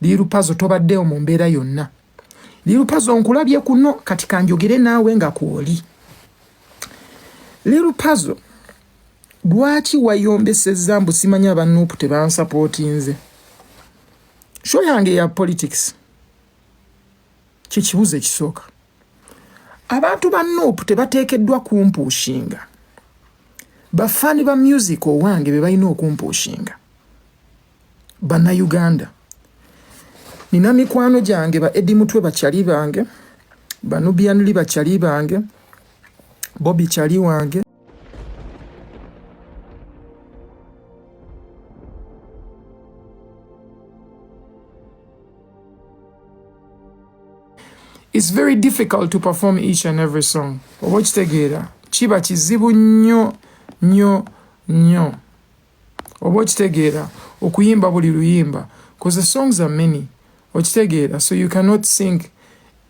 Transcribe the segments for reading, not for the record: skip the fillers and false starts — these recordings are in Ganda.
Liru Pazzo tobaddeo mu mbeera yonna. Liru Pazzo nkulabye kuno kati kanjogere naawe nga kwoli. Liru Pazzo lwaki wayombesezza mbu simanya abannuupu tebansapootinze? Show yange ya politics. Kikibuze kisooka. Abantu ba Nuupu tebateekeddwa kumpuushinga. Bafani ba music owange be balina okumpuushinga. Bannayuganda. Nina mikwano gyange ba Eddie Mutwe bakyali bange, ba Nubian Lee bakyali bange, Bobby kyali wange. It's very difficult to perform each and every song. Watch together. Chiba chizibu nyo. Watch together. Okuyimba buli luyimba. Because the songs are many. Watch together. So you cannot sing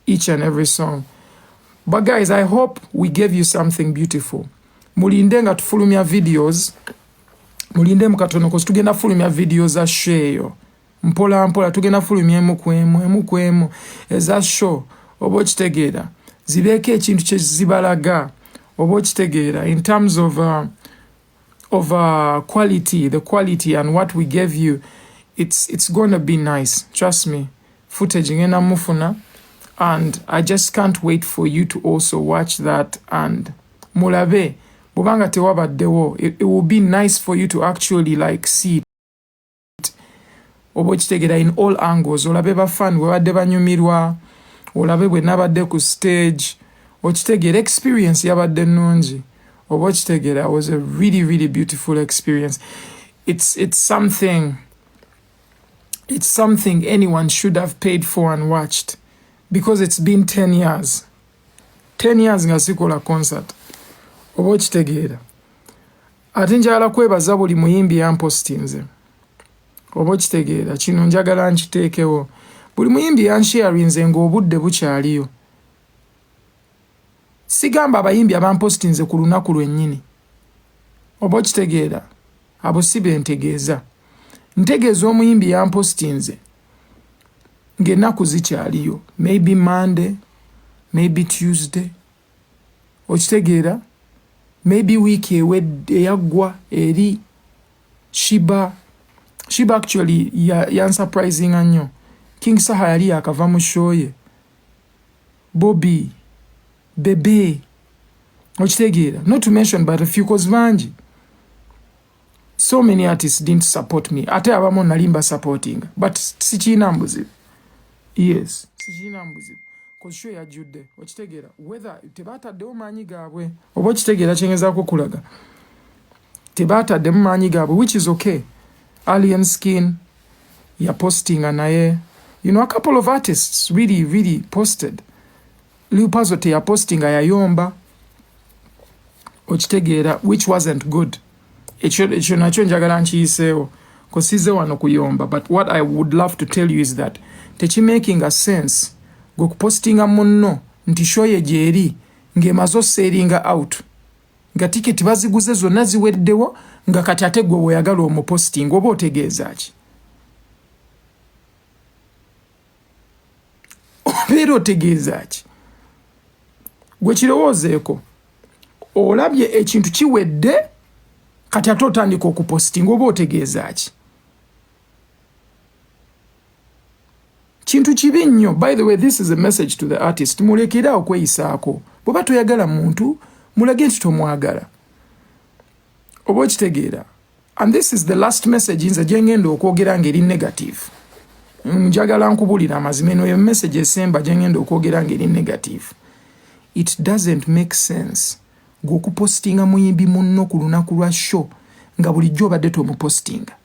each and every song. But guys, I hope we gave you something beautiful. Mulinde nga tufulumya videos. Mulinde mukatono kozi tugenda fulumya videos za sheyo. Mpola tugenda fulumya emukwemu. Eza show. Oba okitegeera zibeeko ekintu kye zibalaga oba okitegeera in terms of quality, the quality and what we gave you, it's gonna be nice, trust me. Footage ngenda mufuna and I just can't wait for you to also watch that and mulabe bubanga tewabaddewo, it will be nice for you to actually like see it oba okitegeera in all angles. Olabe bafan bwebadde banyumirwa, olabe bwe nabadde ku stage, okitegeera experience yabadde nnungi oba okitegeera. It was a really, really beautiful experience. It's something anyone should have paid for and watched because it's been 10 years. 10 years nga sikola concert oba okitegeera. Ate njagala kwebaza buli muyimbi yampostinze oba okitegeera. Kino njagala nkiteekewo. Buli muyimbi yansharinze ng'obudde bukyaliyo. Sigamba abayimbi abampostinze ku lunaku lwennyini. Oba okitegeera. Abo si bentegeeza. Ntegeeza omuyimbi yampostinze ng'ennaku zikyaliyo. Maybe Monday, maybe Tuesday. Okitegeera. Maybe week ewedde eyaggwa eri Shiba. Shiba actually yansurprising nnyo. King Saha yali akava mu show ye. Bobby, Bebe, okitegeera. Not to mention but a few cause bangi. So many artists didn't support me. Ate abamu nalimba supporting. But sikiina mbuzibu. Yes, sikiina mbuzibu. Cause show yajjudde. Okitegeera. Whether tebaataddemu maanyi gaabwe. Oba okitegeera kyengezaako kulaga. Tebaataddemu maanyi gaabwe, which is okay. Alien Skin, ya posting naye. You know, a couple of artists really posted. Liru Pazzo te ya posting yayomba. Okitegeera, which wasn't good. Ekyo nakyo njagala nkiyiseewo. Kosize wano kuyomba. But what I would love to tell you is that making a sense gokupostinga munno nti show ye gyeri ng'emaze osseeringa out. Nga tiketi baziguze zonna ziweddewo nga kati ate gwe bw'oyagala omuposting oba otegeeza ki? Obeera otegeeza ki? Gwe kirowoozeeko. Olabye ekintu kiwedde kati ate otandika okuposting oba otegeeza ki? Kintu kibi nnyo. By the way, this is a message to the artist. Mulekera okweyisaako. Bw'oba toyagala muntu, mulage nti tomwagala. Oba okitegeera. And this is the last message nze gye ngenda okwogera ng'eri negative. Njagala nkubulira amazima eno ye message esemba gye ngenda okwogera ng'eri negative. It doesn't make sense g'okupostinga muyimbi munno ku lunaku lwa show nga bulijjo obadde tomupostinga.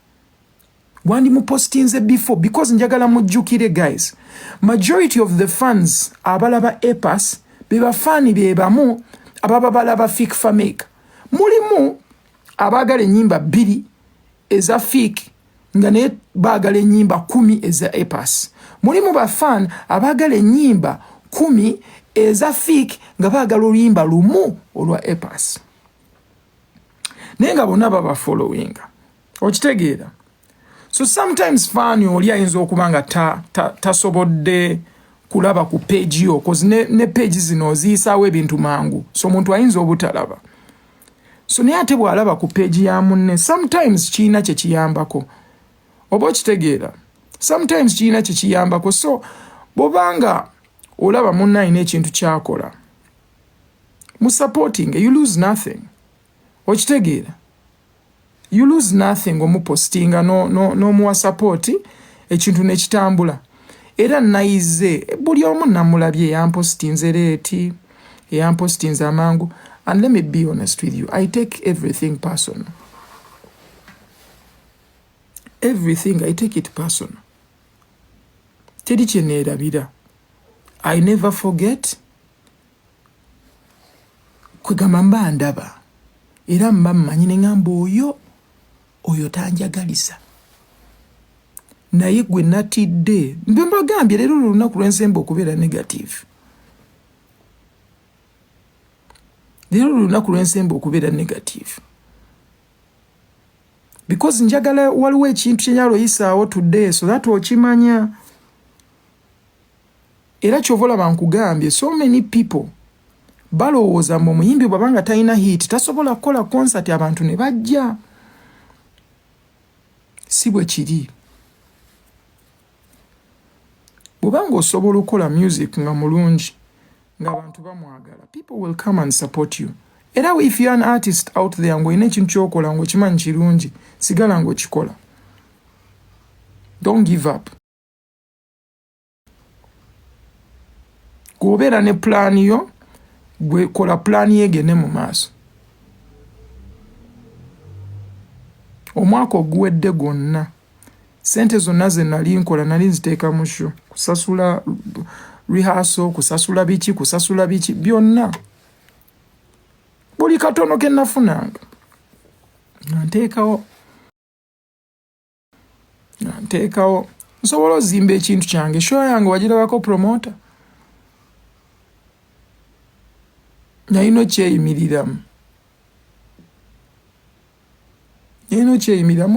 Wandi mupostinze before because njagala mujjukire guys. Majority of the fans abalaba Apass be bafani be bamu ababa balaba fake famake. Mulimu abagala ennyimba 2 eza fake nga ne bagala ennyimba 10 eza Apass. Mulimu bafan abagala ennyimba 10 eza fake nga bagala oluyimba lumu olwa Apass. Naye nga bonna baba following. Okitegeera. So sometimes fani oli ayinza okuba nga tasobodde kulaba ku page yo cause ne page zino ziyisaawo ebintu mangu, so omuntu ayinza obutalaba. So naye ate bw'alaba ku page ya munne sometimes kiina kye kiyambako. Oba okitegeera, sometimes kiina kye kiyambako. So bw'obanga olaba munne alina ekintu kyakola mu supporting, you lose nothing. Okitegeera, you lose nothing omupostinga n'omuwa support ekintu ne kitambula. Era nayize buli omu namulabye yampostinze leeti, yampostinze amangu. And let me be honest with you, I take everything personal. Everything, I take it personal. Teri kye neerabira. I never forget. Kwegamba mba ndaba. Era mba mmanyi ne ngamba oyo tanjagalisa. Naye gwe natidde. Mbe mbagambye leero olunaku lw'ensembe okubeera negative. Leero olunaku lw'ensembe okubeera negative. Because njagala waliwo ekintu kye nyalo yisaawo today so that okimanya. Era kyova olaba nkugambye so many people balowooza mbu omuyimbi bw'abanga talina hit tasobola kukola concert abantu ne bajja. Si bwe kiri. Bw'obanga osobola okukola music nga mulungi nga abantu bamwagala, people will come and support you. Era if you are an artist out there ng'olina ekintu ky'okola ng'okimanyi kirungi, sigala ng'okikola. Don't give up. Gwobeera ne plan yo, gwe kola plan yegene mu maaso. Omwaka oguwedde gwonna sente zonna ze nali nkola nali nziteeka mu show, kusasula rehearsal, kusasula biki byonna. Buli katono ke nafunanga nteekawo nsobola ozimba ekintu kyange. Show yange wagirabako promoter nalina okyeyimiriramu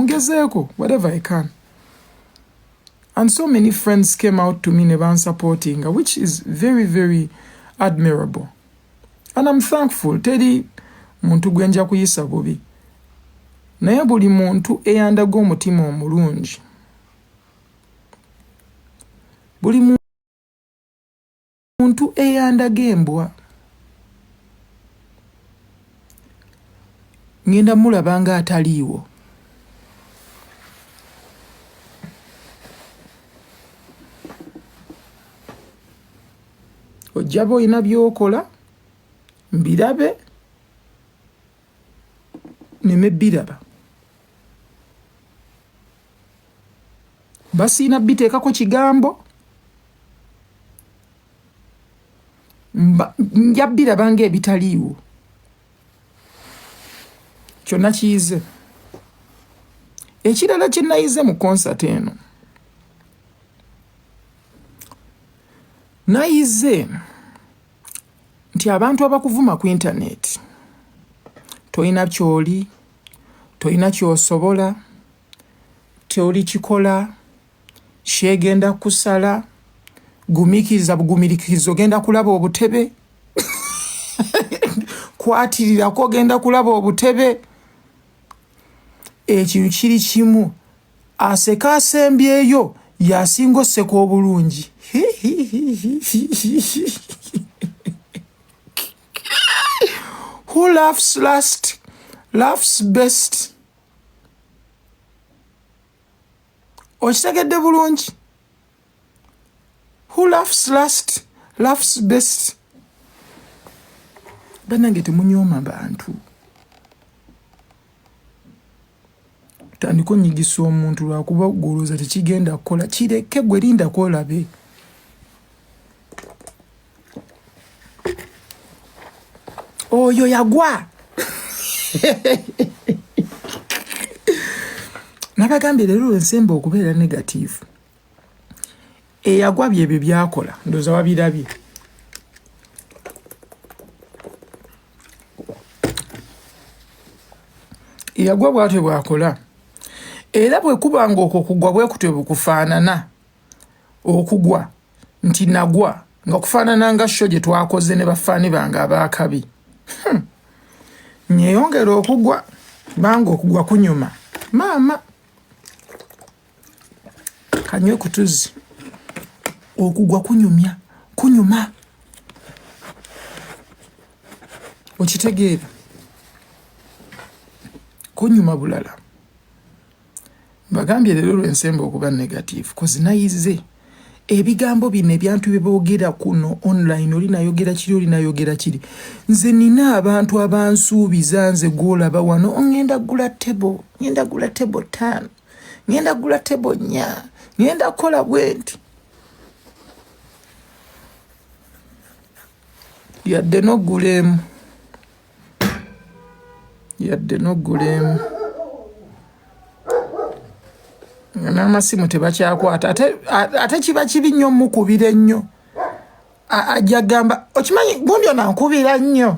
ngezeeko whatever I can. And so many friends came out to me ne bansupportinga, which is very, very admirable. And I'm thankful. Teri muntu gwe nja kuyisa bubi. Naye buli muntu eyandaga omutima omulungi. Buli muntu eyandaga embwa. Ngenda mulabanga ataliiwo. Ojjaba olina by'okola mbirabe neme biraba. Basiina biteekako kigambo nja biraba ng'ebitaliiwo. Kyonna kiyize. Ekirala kye nayize mu concert eno, nayize nti abantu abakuvuma ku internet toyina kyoli, toyina kyosobola, toli kikola, kyegenda kusala, gumikiriza ogenda kulaba obutebe, kwatirirako ogenda kulaba obutebe. Ekintu kiri kimu, aseka asembyeyo yasinga oseka obulungi. Who laughs last laughs best. Okitegedde bulungi? Who laughs last laughs best. Bannange temunyooma bantu. Tandika onyigisa omuntu lwakuba ogolooza tekigenda kukola, kireke gwe linda kolabe. Oyo yagwa. Nabagambye leero ensembe okubeera negative. Eyagwa byebyo byakola, ndooza wabirabye. Eyagwa bw'atyo bwakola. era bwe kubanga okugwa bwe kutwe bukufaanana okugwa nti nagwa nga kufaanana nga sho gye twakoze ne bafaani bange abaakabi nyeyongera okugwa banga okugwa kunyuma maama kanywe kutuzi okugwa kunyuma okitegeera kunyuma bulala bagambye leero lwensembe okuba negative kozi nayize ebigambo bino ebyantu beboogera kuno online olinayogera kiri nze nina abantu abansuubiza nze gwolaba wano ngenda gula tebo 5 ngenda gula tebo 4 ngenda kukola bwenti yadde noggulemu n'amasimu tebakyakwata ate kiba kibi nnyo mukubira ennyo ajja gamba okimanyi gundi ono ankubira nnyo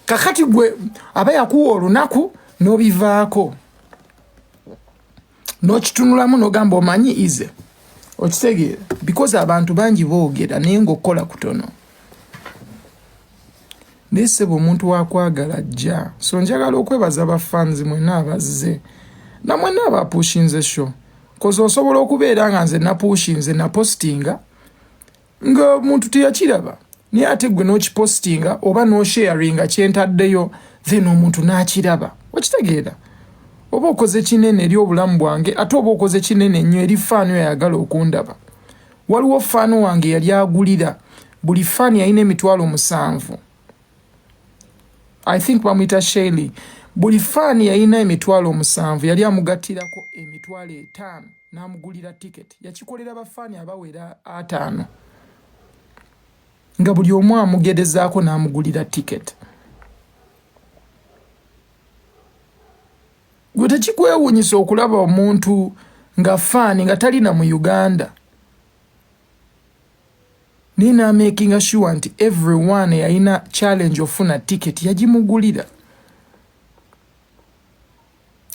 kakati gwe aba yakuwa olunaku n'obivaako n'okitunulamu n'ogamba omanyi ize okitegeera because abantu bangi boogera naye ng'okola kutono nesebo omuntu wakwagala ajja so njagala okwebaza bafanzi mwenna abazze namwenna abapushinze sho kozi osobola okubeera nga nze napushinze napostinga nga omuntu teyakiraba naye ate gwe n'okipostinga oba n'osharinga kyentaddeyo then omuntu n'akiraba okitegeera oba okoze kinene eri obulamu bwange ate oba okoze kinene nnyo eri faano yayagala okundaba waliwo faano wange yali agulira buli faano yalina 7,000 I think bamwita Shaylee buli faani yalina 7,000 yali amugattirako 5,000 n'amugulira ticket yakikolera bafaani abawera 5 nga buli omu amugerezaako n'amugulira ticket gwe tekikwewuunyisa okulaba omuntu nga faani nga talina mu Uganda nina making sure nti everyone yalina challenge ofuna ticket yagimugulira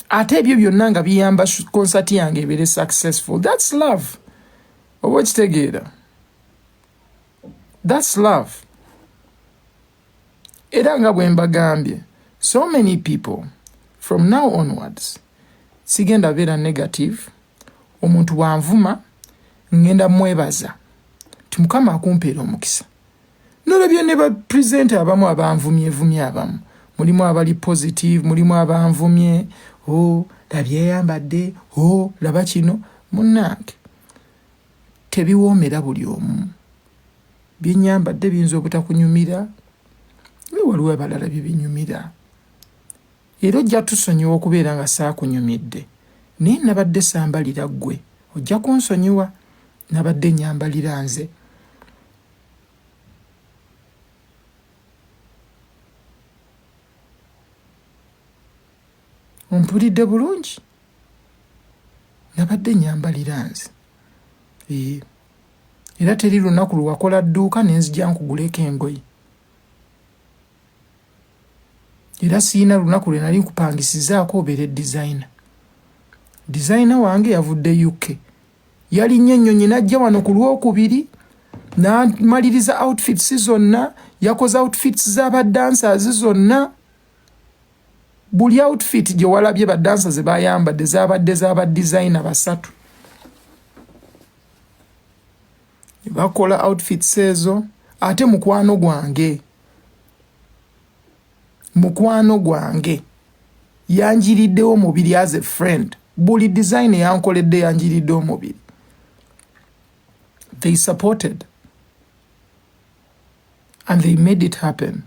ate ebyo byonna nga biyamba concert yange ebeere successful. That's love. Oba okitegeera. That's love. Era nga bwe mbagambye, so many people from now onwards sigenda beera negative, omuntu wanvuma ngenda mwebaza ti Mukama akumpeera omukisa. Nolabye ne ba presenter abamu abanvumye abamu. Mulimu abali positive, mulimu abanvumye, labye yambadde, laba kino, munnange. Tebiwoomera buli omu. Byenyambadde biyinza obutakunyumira, ne waliwo abalala bye binyumira. Era ojja tusonyiwa okubeera nga saakunyumidde. Naye nabadde sambalira ggwe, ojja kunsonyiwa, nabadde nyambalira nze. Ompulidde bulungi? Nabadde nyambalira nze. Era teri lunaku lwakola dduuka nenzija nkuguleko engoye. Era siina lunaku lwe nali nkupangisizaako obeere designer. Designer wange yavudde UK. Yali nnyo ennyonyi n'ajja wano ku Lwokubiri n'amaliriza outfits zonna, yakoze outfits z'abadancers zonna. Buli outfit gye walabye badancers bayambadde zaabadde z'abadesigner 3. Bakola outfits ezo ate mukwano gwange yanjiriddewo omubiri as a friend. Buli design yankoledde yanjiridde omubiri. They supported and they made it happen.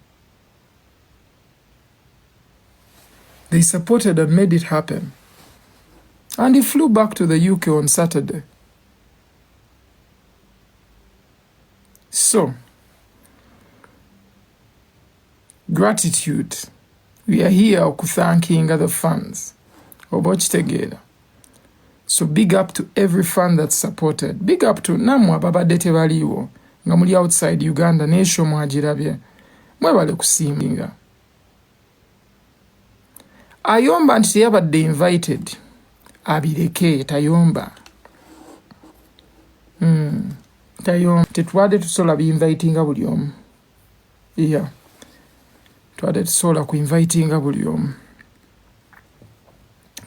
They supported and made it happen. And he flew back to the UK on Saturday. So, gratitude. We are here thanking other fans. Obokitegeera. So big up to every fan that supported. Big up to namwe ababadde tebaliiwo nga muli outside Uganda n'esho mwagirabye. Mwebale kusiiminga. Ayomba nti teyabadde invited abireke tayomba. Tayomba. Tetwade tusola bi-invitinga buli omu. Yeah. Twade tusola ku-invitinga buli omu.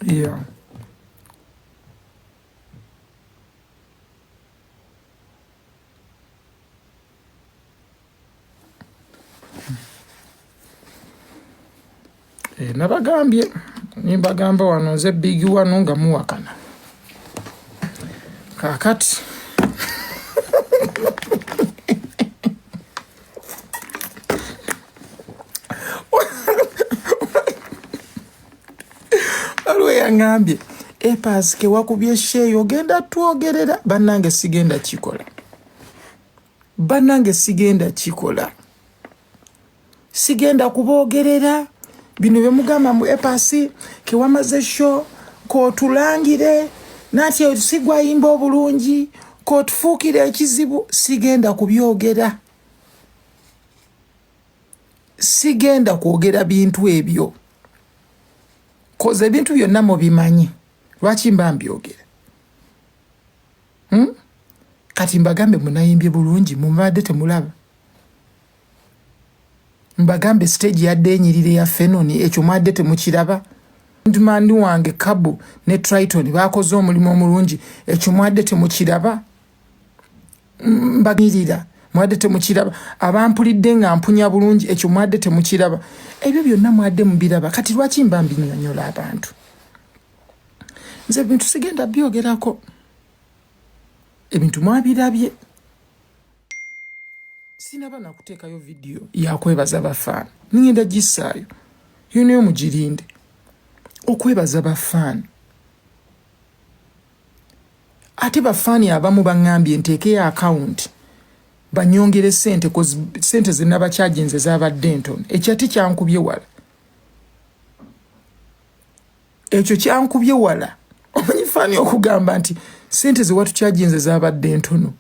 Yeah. Nabagambye nimbagamba wano nze bigi wano nga muwakana kakati alwe yangambye Apass ke wakubye sheeyo ogenda twogerera bannange sigenda kikola sigenda kuboogerera bino bemugamba mu Apass ke wamaze show ko tulangire nati sigwa yimba obulungi ko tufuukire ekizibu sigenda kubyogera sigenda kwogera bintu ebyo koze ebintu byonna mubimanyi lwaki mba mbyogera kati mbagambe munayimbye bulungi mubadde temulaba mbagambe stage yadde enyirire ya Fenoni ekyo mwadde temukiraba ndumandi wange Kabu ne Triton bakoze omulimu omulungi ekyo mwadde temukiraba mbagirira mwadde temukiraba abampulidde nga mpunya bulungi ekyo mwadde temukiraba ebyo byonna mwadde mubiraba kati lwaki mba mbinyonyola abantu nze bintu sigenda byogerako ebintu mwabirabye sinaba nakuteekayo video yakwebaza bafaani ningenda gisaayo yonayo mugirinde okwebaza bafaani ate bafaani abamu baŋŋambye nteekeyo akawunti banyongere sente sente zenabakyaginze zabadde ntono ekyo ate kyankubye wala ekyo kyankubye wala omanyi faani okugamba nti sente zewatukyajinze zabadde ntono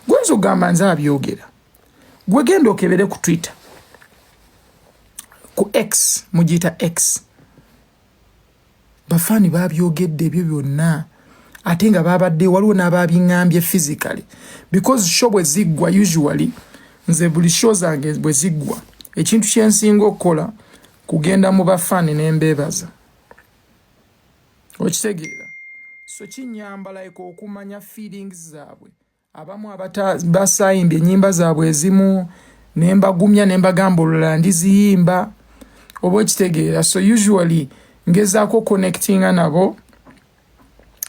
gwenza ogamba nze abyogera gwe genda okebere ku Twitter ku X mugiyita X bafaani babyogedde ebyo byonna ate nga babadde waliwo n'ababiŋŋambye physically because show bwe ziggwa usually nze buli show zange bwe ziggwa ekintu kyensinga okukola kugenda mu bafaani n'embeebaza okitegeera so kinyamba like okumanya feelings zaabwe abamu basayimbye ennyimba zaabwe ezimu nembagumya nembagamba olulala ndiziyimba oba okitegeera so usually ngezaako connectinga nabo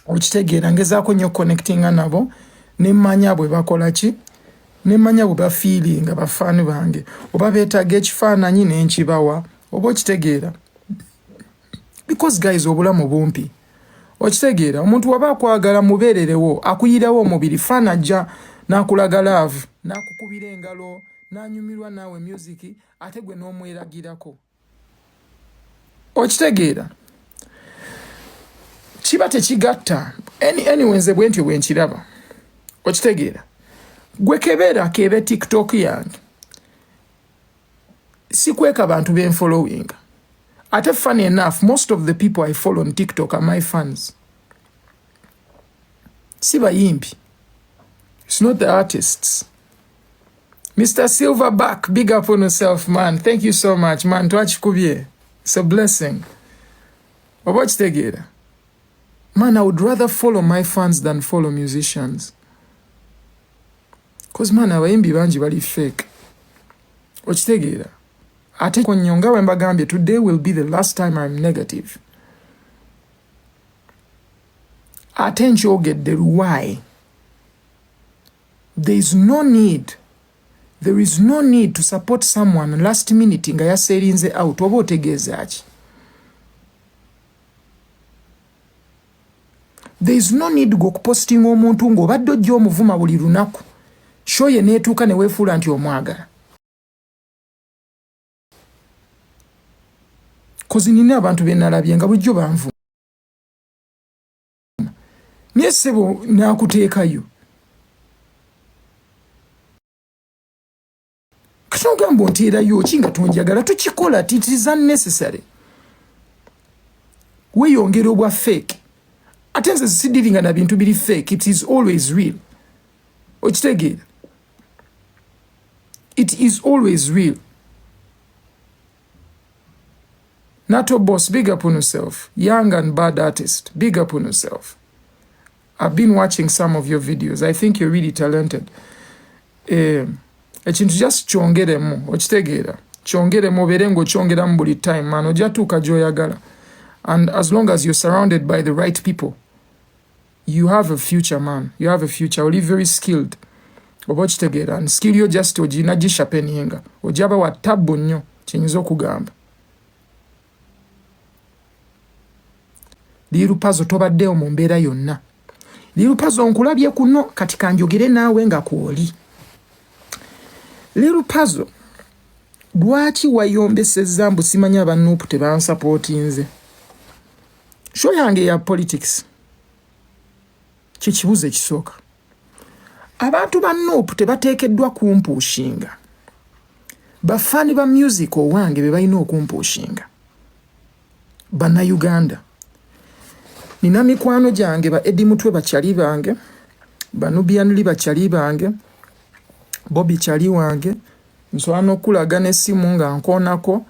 okitegeera ngezaako nnyo connectinga nabo nemmanya bwe bakola ki nemmanya bwe bafiiringa bafaani bange oba beetaaga ekifaananyi nenkibawa oba okitegeera because guys obulamu bumpi okitegeera omuntu waba akwagala mubeererewo akuyirawo omubiri faana ajja n'akulaga laavu n'akukubira engalo n'anyumirwa naawe music ate gwe n'omweragirako okitegeera kiba tekigatta anyway nze bwe ntyo bwe nkiraba okitegeera gwe kebeera kebe TikTok yange sikweka bantu benfollowing ate funny enough most of the people I follow on TikTok are my fans si bayimbi it's not the artists. Mr. Silverback, big up on yourself, man. Thank you so much, man. Twachikubye. It's a blessing. Watch together. Man, I would rather follow my fans than follow musicians. Because, man, abayimbi banji bali fake. Watch together. Ate konyonga wembagambye, today will be the last time I'm negative. Ate nkyogedde why? There is no need to support someone last minute nga yaserinze out oba otegeeza ki. There is no need go kupostinga omuntu ng'obadde ojja omuvuma buli lunaku show ye neetuuka ne weefuula nti omwagala. Kozi nina abantu be nalabye nga bulijjo banvuma naye ssebo naakuteekayo katongamba onteerayo ki nga tonjagala tukikola it is unnecessary. weeyongera obwa fake ate nze sidiringa na bintu biri fake. It is always real. Okitegeera? It is always real. Nato Boss, big up on yourself. Young and bad artist, big up on yourself. I've been watching some of your videos. I think you're really talented. Ekintu just kyongeremu, okitegeera? Kyongeremu obeere ng'okyongeramu buli time, man. Ojja tuuka gy'oyagala. And as long as you're surrounded by the right people, you have a future, man. You have a future. Oli very skilled. Oba okitegeera? And skill yo just ogina gishapeninga. Ojaba wa tabu nnyo, kyenyinza okugamba. Liru Pazzo tobaddeyo mu mbeera yonna. Liru Pazzo nkulabye kuno kati kanjogere naawe nga kwoli. Liru Pazzo, lwaki wayombesezza mbu simanya abannuupu tebansapootinze? Show yange ya politics. Kikibuze kisooka. Abantu ba Nuupu tebateekeddwa kumpuushinga. Bafani ba music owange be balina okumpuushinga. Bannayuganda. Nina mikwano gyange ba Eddie Mutwe bakyali bange, Banubianli bakyali bange, Bobby kyali wange, nsobola okulaga n'essimu nga nkoonako,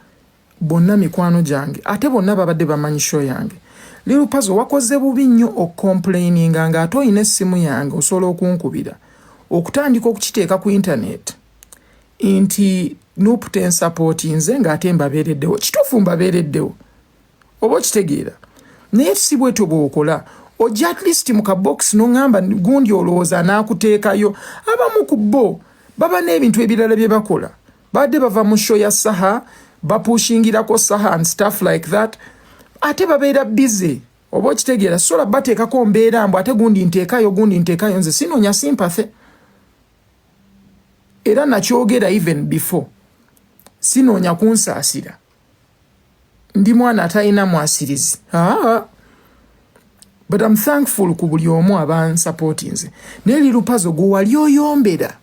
bonna mikwano gyange. Ate bonna babadde bamanyi show yange. Liru Pazzo wakoze bubi nnyo okomplaininga nga ate olina essimu yange osobola okunkubira. Okutandika okukiteeka ku internet nti Nuupu tensapootinze ng'ate mbabeereddewo. Kituufu mbabeereddewo. Oba okitegeera? Naye si bwetyo bw'okola. Ojja at least mu kabox n'oŋŋamba gundi olowooza n'akuteekayo. Abamu ku bo baba n'ebintu ebirala bye bakola. Badde bava mu show ya Saha, bapushingirako Saha and stuff like that. Ate babeera busy. Oba okitegeera? Sola bateekako mbeera mbu ate gundi nteekayo nze sinoonya sympathy. Era nakyogera even before. Sinoonya kunsaasira. Ndi mwana atalina mwasirizi. But I'm thankful ku buli omu abansupportinze. Naye Liru Pazzo gwe wali oyombera.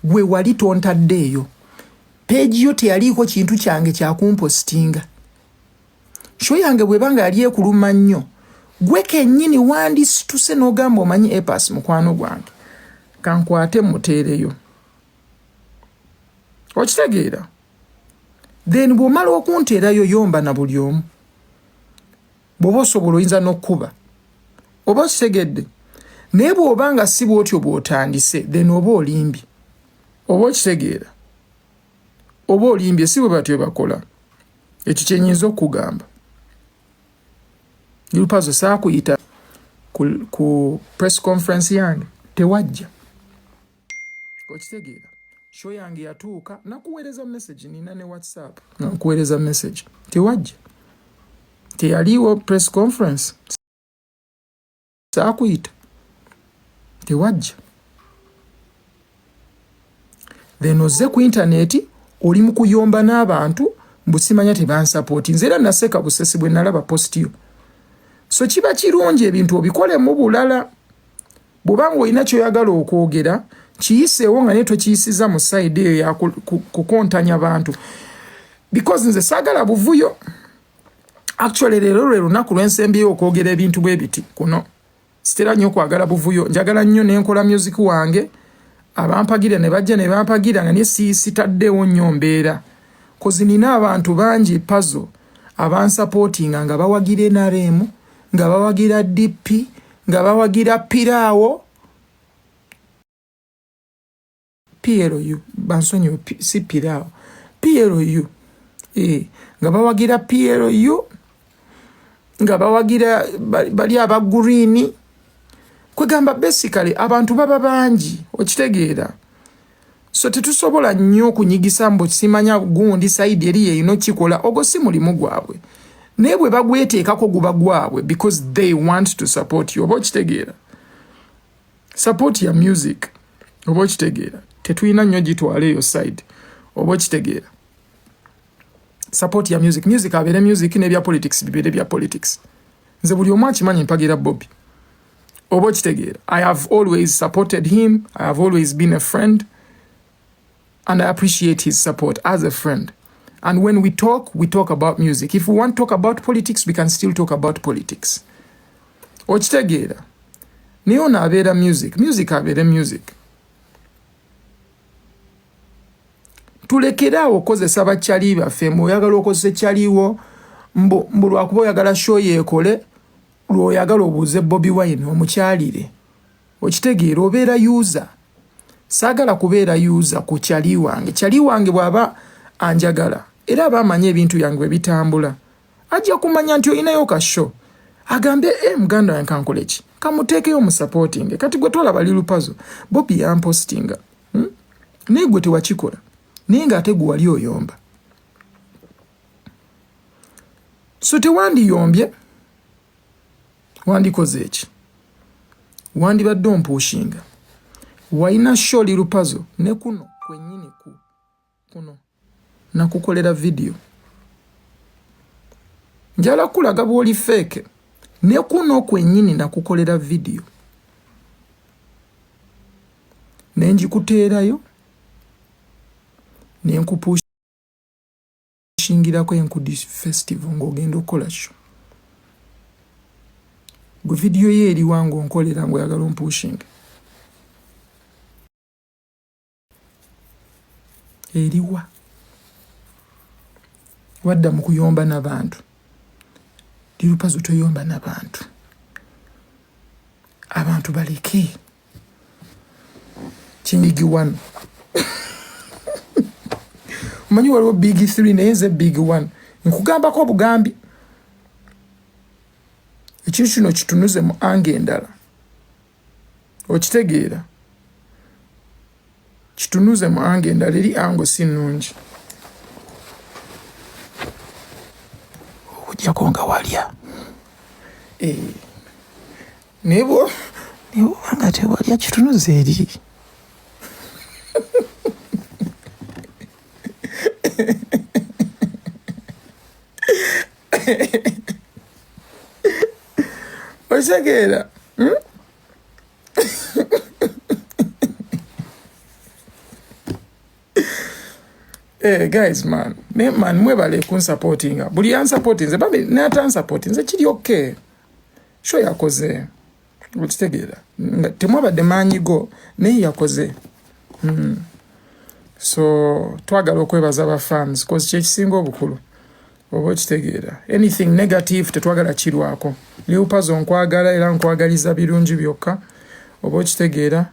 Gwe wali tontaddeeyo. Page yo teyaliiko kintu kyange kyakumpostinga. Show yange bwebanga yali ekuluma nnyo. Gwe kennyini wandisituse n'ogamba omanyi Apass mukwano gwange. Kankwate muteereyo. Okitegeera? Then bw'omala okunteerayo yomba na buli omu. Bw'oba osobola oyinza n'okkuba. Oba okitegedde? Naye bw'obanga si bw'otyo bw'otandise, then oba olimbye. Oba okitegeera? Oba olimbye si bwe batyo bakola. Ekyo kyenyinza okugamba. Liru Pazzo saakuyita ku press conference yange. Tewajja. Okitegeera? Show yange yatuuka nakuweereza message nina ne WhatsApp. Nakuweereza message. Tewajja. Teyaliwo press conference. Saakuyita. Tewajja. Then ozze ku internet oli mu kuyomba n'abantu mbusimanya tebansapootinze. Era naseka busesi bwe nalaba post yo. So kiba kirungi ebintu obikole mu bulala. Bw'obanga olina ky'oyagala okwogera, kiyiseewo nga ne tokiyisiza mu side eyo ya kukontanya abantu. Because nze saagala buvuyo. Actually leero lwe lunaku lw'ensembyeyo okwogera ebintu bwe biti kuno. Sitera nnyo okwagala buvuyo. Njagala nnyo n'enkola music wange. Abampagira ne bajja ne bampagira nga ne sitaddewo nnyo mbeera. Kozi nina abantu bangi Pazzo abansupportinga nga bawagira NRM, nga bawagira DP, nga bawagira Piraawo. PLU, bansonyi si Piraawo. PLU. Nga bawagira PLU, nga bawagira bali aba green. Kwegamba basically abantu baba bangi, okitegeera. So tetusobola nnyo kunyigisa mbo simanya gundi side eri ye ino kikola ogo si mulimu gwabwe. Naye bwe bagweteekako guba gwabwe because they want to support you. Oba okitegeera? Support your music. Oba okitegeera? Tetulina nnyo gitwala eyo side. Oba okitegeera? Support your music. Music abeere music n'ebya politics bibeere bya politics. Nze buli omu akimanyi mpagira Bobby. Oba okitegeera? I have always supported him. I have always been a friend. And I appreciate his support as a friend. And when we talk about music. If we want to talk about politics, we can still talk about politics. Okitegeera. Naye ono abeera music abeere music. Tulekeraawo okozesa bakyali baffe oyagala okozesa ekyaliwo mbu lwakuba oyagala show yeekole lw'oyagala obuuze Bobi Wine omukyalire. Okitegeera obeera user. Saagala kubeera user ku kyali wange. Kyali wange bw'aba anjagala era aba amanya ebintu yange bwe bitambula. Ajja kumanya nti olinayo kasho. Agambe muganda wange kankole ki? Kamuteekeyo mu supporting. Kati gwe twalaba Lil Pazzo Bobby yampostinga. Naye gwe tewakikola. Naye ng'ate gwe wali oyomba. So tewandiyombye. Wandikoze eki? Wandibadde ompushinga. Waina show Lil Pazzo ne kuno kwennyini kuno nakukolera video. Njala kulaga bw'oli fake ne kuno kwennyini nakukolera video. Ne njikuteerayo ne nkupushingirako enkudi festival ng'ogenda okukola show. Gwe video ye eri wange onkolera ng'oyagala ompushinga. Eriwa wadda mu kuyomba n'abantu. Lil Pazzo toyomba n'abantu. Abantu baleke. Big one. Omanyi waliwo big 3 naye nze big 1. Nkugambako obugambi. Ekintu kino kitunuze mu ange endala. Okitegeera. Kitunuze mu ange endala eri ango si nnungi. Okujjako nga walya. Nebo nga tewalya kitunuze eri. Osegeera. Guys, man mwebale kunsupportinga. Buli yansupportinze babe n'atansupportinze kiri okay. Show yakoze. Okitegeera. Temwabadde maanyigo naye yakoze. So twagala okwebaza aba fans cause kyekisinga obukulu. Oba okitegeera. Anything negative tetwagala kirwako. Lil Pazzo nkwagala era nkwagaliza birungi byokka. Oba okitegeera.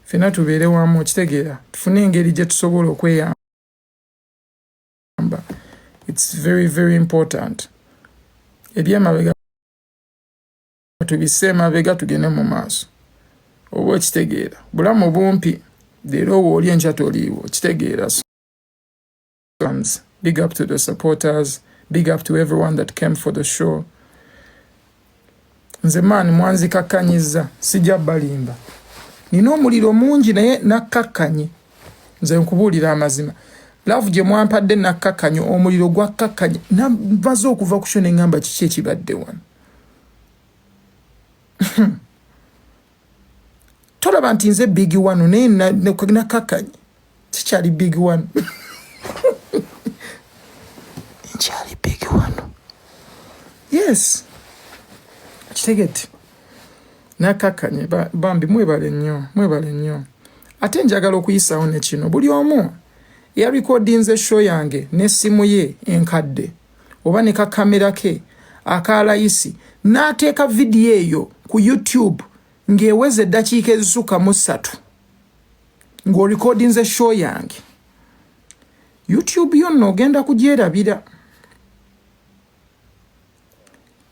Fena tubeere wamu okitegeera. Tufune engeri gye tusobola okweyamba. It's very, very important. Eby'emabega tubisse emabega tugende mu maaso. Oba okitegeera. Bulamu bumpi. Leero wooli enkya toliiwo. Okitegeera. Big up to the supporters. Big up to everyone that came for the show. Nze maani mwanzikakkanyiza. Sijja balimba. Nina omuliro mungi naye nakkakkanye. Nze nkubuulira amazima. Love gye mwampadde nakkakkanye omuliro gwakkakkanye. Navaze okuva ku show ne ngamba kiki ekibadde wano. Tolaba nti nze big one naye nakkakkanye. Kikyali big one. Nkyali big one. Yes. Kitegete. Nakkakkanye bambi mwebale nnyo. Ate njagala okuyisaawo ne kino. Buli omu yarekodinze show yange n'essimu ye enkadde oba ne kakamera ke akalayisi n'ateeka vidiyo eyo ku YouTube ng'eweze eddakiika ezisukka mu 3 ng'orekodinze show yange. YouTube yonna ogenda kugyerabira.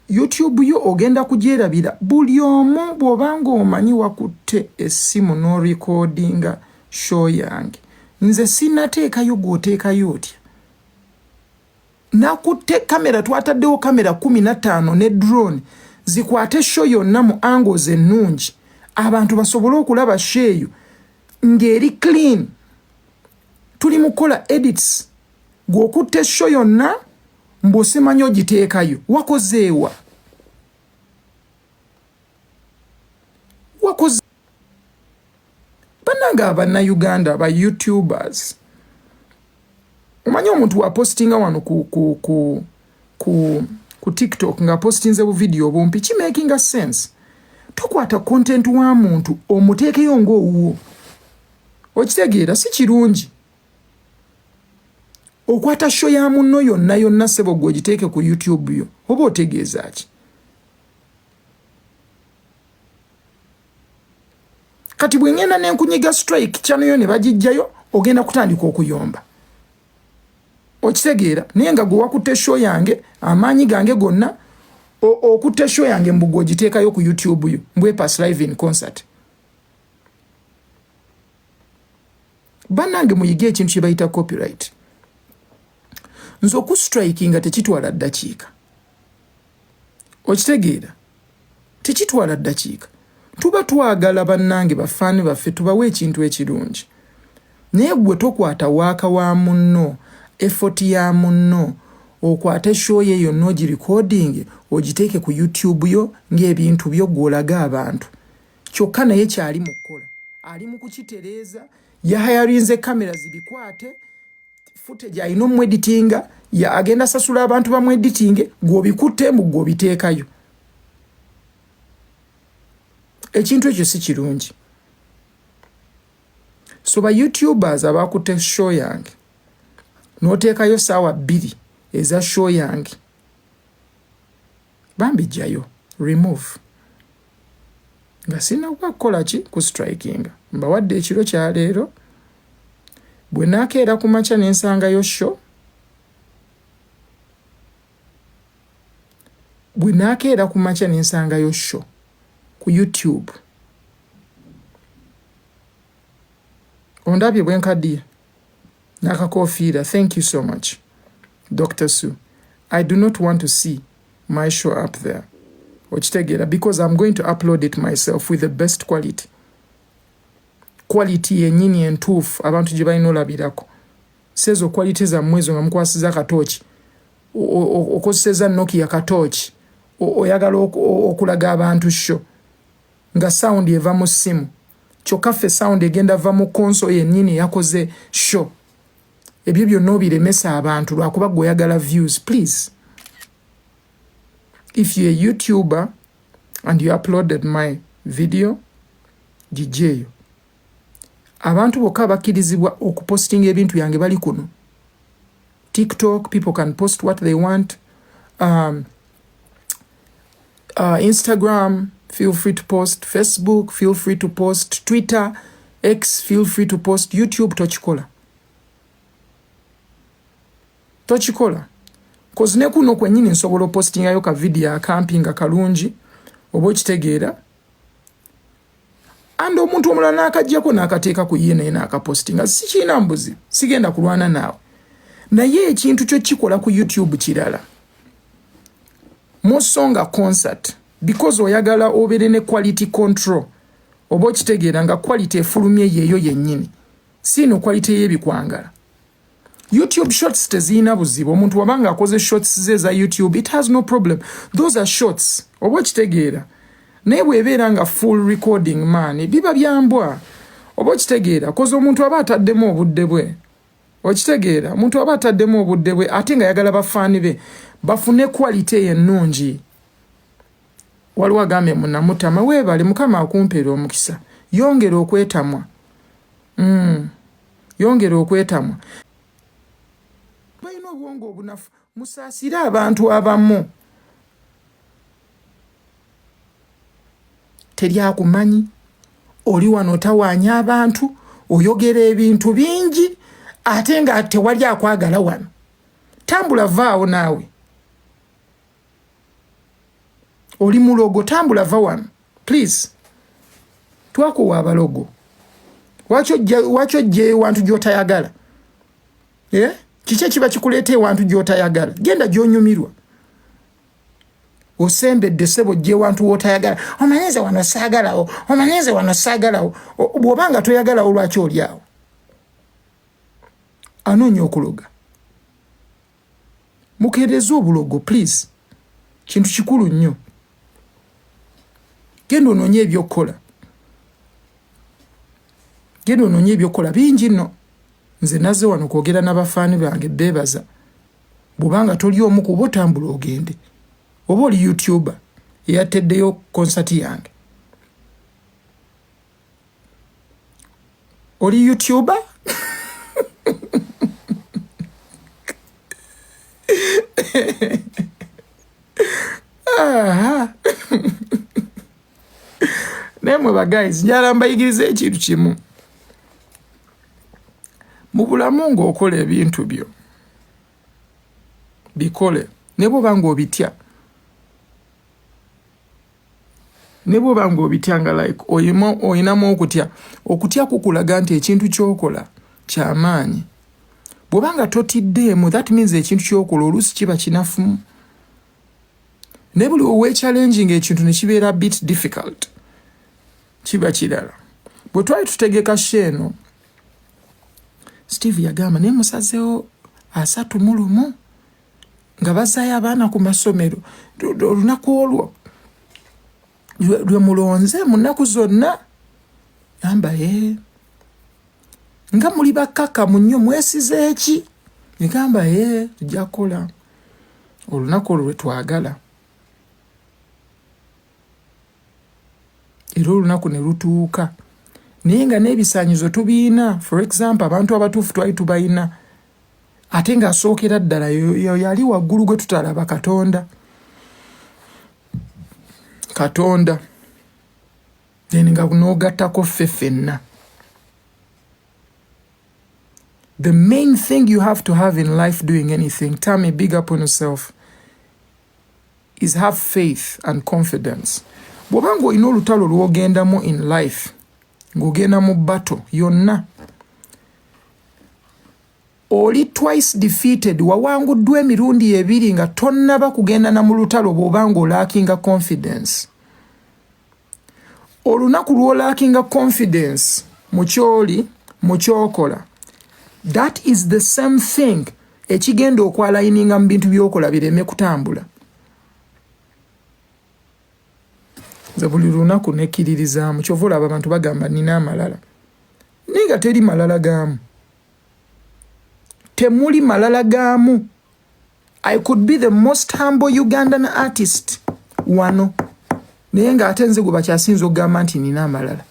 YouTube yo ogenda kugyerabira. Buli omu bw'obanga omanyi wakutte essimu n'orekodinga show yange. Nze sinnateekayo gw'oteekayo otya. Nakutte kamera twataddewo kamera 15 ne drone zikwate show yonna mu angles ennungi. Abantu basobole okulaba show eyo ng'eri clean. Tuli mukola edits. Gw'okutte show yonna mbw'osimanyi ogiteekayo. Wakozeewa. Bannanga Abannayuganda aba YouTubers omanyi omuntu wa postinga wano ku TikTok nga postinze bu video bumpi ki making a sense. Tokwata content wa muntu omuteekeyo ng'owuwo. Okitegeera si kirungi. Okwata show ya munno yonna sebo gw'ogiteeke ku YouTube yo. Oba otegeeza ki? Kati bwe ngenda n'enkunyiga strike channel yo ne bagijjayo ogenda kutandika okuyomba. Okitegeera naye nga gwe wakutte show yange amaanyi gange gonna okutte show yange mbu gw'ogiteekayo ku YouTube yo Apass live in concert. Bannange muyige ekintu kye bayita copyright. Nze okustrikinga tekitwala ddakiika. Okitegeera tekitwala ddakiika. Tuba twagala bannange bafaani baffe tubawe ekintu ekirungi. Naye gwe tokwata waaka wa munno, effort ya munno, okwate show ye yonna ogirecording ogiteeke ku YouTube yo ng'ebintu byo gw'olaga abantu. Kyokka naye kyali mu kkola. Ali mu kukitereeza, yahayarinze kamera zibikwate, footage ayina omweditinga, agenda sasula abantu bamweditinge, gw'obikutte mu gw'obiteekayo. Ekintu ekyo si kirungi. So ba YouTubers abakutte show yange n'oteekayo ssaawa 2 eza show yange bambijjayo remove nga sina kukola ki ku striking. Mbawadde ekiro kya leero bwe naakeera ku makya n'ensangayo show, bwe naakeera ku makya n'ensangayo show ku YouTube. Ondabye bwenkaddiye n'akakofiira. Thank you so much Dr. Sue. I do not want to see my show up there. Okitegeera, because I'm going to upload it myself with the best quality. Quality yennyini entuufu abantu gye balina olabirako. Sezo quality zammwe ezo nga mukwasiza katooki, okozeseza Nokia katooki, oyagala okulaga abantu show nga sound eva mu ssimu. Kyokka ffe sound egenda va mu console yennyini yakoze show. Ebyo byonna obiremesa abantu lwakuba gwe oyagala views. Please, if you're a YouTuber and you uploaded my video, gijeyo. Abantu bokka bakkirizibwa okupostinga ebintu yange bali kuno. TikTok, people can post what they want. Instagram, feel free to post. Facebook, feel free to post. Twitter, X, feel free to post. YouTube, tochikola. Tochikola. Kozi ne kuno kwennyini nsobola postingayo ka video akampinga kalungi oba okitegeera. Ando omuntu omulala n'akaggyako n'akateeka ku ye naye n'akapostinga. Si kiina mbuzi, sigenda kulwana naawe. Naye ekintu kyo kikola ku YouTube kirala. Mu Nsonga concert, because oyagala obeere ne quality control, oba okitegeera nga quality efulumye yeeyo yennyini, siino quality y'ebikwangala. YouTube shorts teziina buzibu. Omuntu wabanga akoze shorts ze za YouTube, it has no problem. Those are shorts. Oba okitegeera. Naye bw'ebeera nga full recording man, biba byambwa. Oba okitegeera, koze omuntu aba ataddemu obudde bwe. Okitegeera, omuntu aba ataddemu obudde bwe ate nga yagala bafaani be bafune quality ennungi. Waliwo agambye munnamutama, weebale Mukama akumpeera omukisa. Yongera okwetamwa. Yongera okwetamwa. Balina obwongo obunafu. Musaasire abantu abamu. Teryakumanyi. Oli wano tawaanya abantu. Oyogera ebintu bingi. Ate nga tewali akwagala wano. Tambula vaawo naawe. Oli mulogo, tambula va wano. Please. Twakuwa abalogo. Waki ojje wantu gy'otayagala? Yeah? Kiki ekiba kikuleeta ewantu gy'otayagala? Genda gy'onyumirwa. Osembedde ssebo ojje wantu w'otayagala. Omanyize wano saagalawo. Omanyize wano saagalawo. Bw'obanga toyagalawo lwaki oli awo? Anoonya okuloga. Mukeereze obulogo, please. Kintu kikulu nnyo. Genda onoonye ebyokkola. Genda onoonye ebyokkola bingi nno. nze naze wano kwogera n'abafaani bange beebaza bw'obanga toli omu kuba otambula ogende oba oli youtuber eyateddeyo konsati yange oli youtuber nemwe bagayizi njala mbayigiriza ekintu kimu mu bulamu ng'okola ebintu byo bikole ne bw'oba ng'obitya nga like oyinamu okutya kukulaga nti ekintu ky'okola ky'amaanyi bw'oba nga totiddeemu that means ekintu ky'okola oluusi kiba kinafu ne buli oweechallenging ekintu ne kibeera bit difficult kiba kirala bwe twali tutegeka sheeno Steve yagamba naye musazeewo 31 nga bazaayo abaana ku masomero olunaku olwo lwe mulonze mu nnaku zonna yamba nga muli bakkakkamu nnyo mwesize eki negamba tujja kukola olunaku olwo lwe twagala era olunaku ne lutuuka naye nga n'ebisaanyizo tubiina for example abantu abatuufu twali tubayina ate ng'asookera ddala yo yali waggulu gwe tutalaba katonda then nga n'ogattako ffe ffenna. The main thing you have to have in life doing anything, Tammy, big up on yourself, is have faith and confidence. Bw'oba ng'olina olutalo lw'ogendamu in life, ng'ogenda mu battle yonna, oli twice defeated, wawanguddwa emirundi ebiri nga tonnaba kugenda na mu lutalo bw'oba ng'olaakinga confidence. Olunaku lw'olaakinga confidence mu ky'oli, mu ky'okola, that is the same thing ekigenda okwalayininga mu bintu by'okola bireme kutambula. Nze buli lunaku nekkiririzaamu kyova olaba abantu bagamba nina amalala. Naye nga teri malala gaamu. Temuli malala gaamu. I could be the most humble Ugandan artist wano. Naye nga ate nze gwe bakyasinza okugamba nti nina amalala.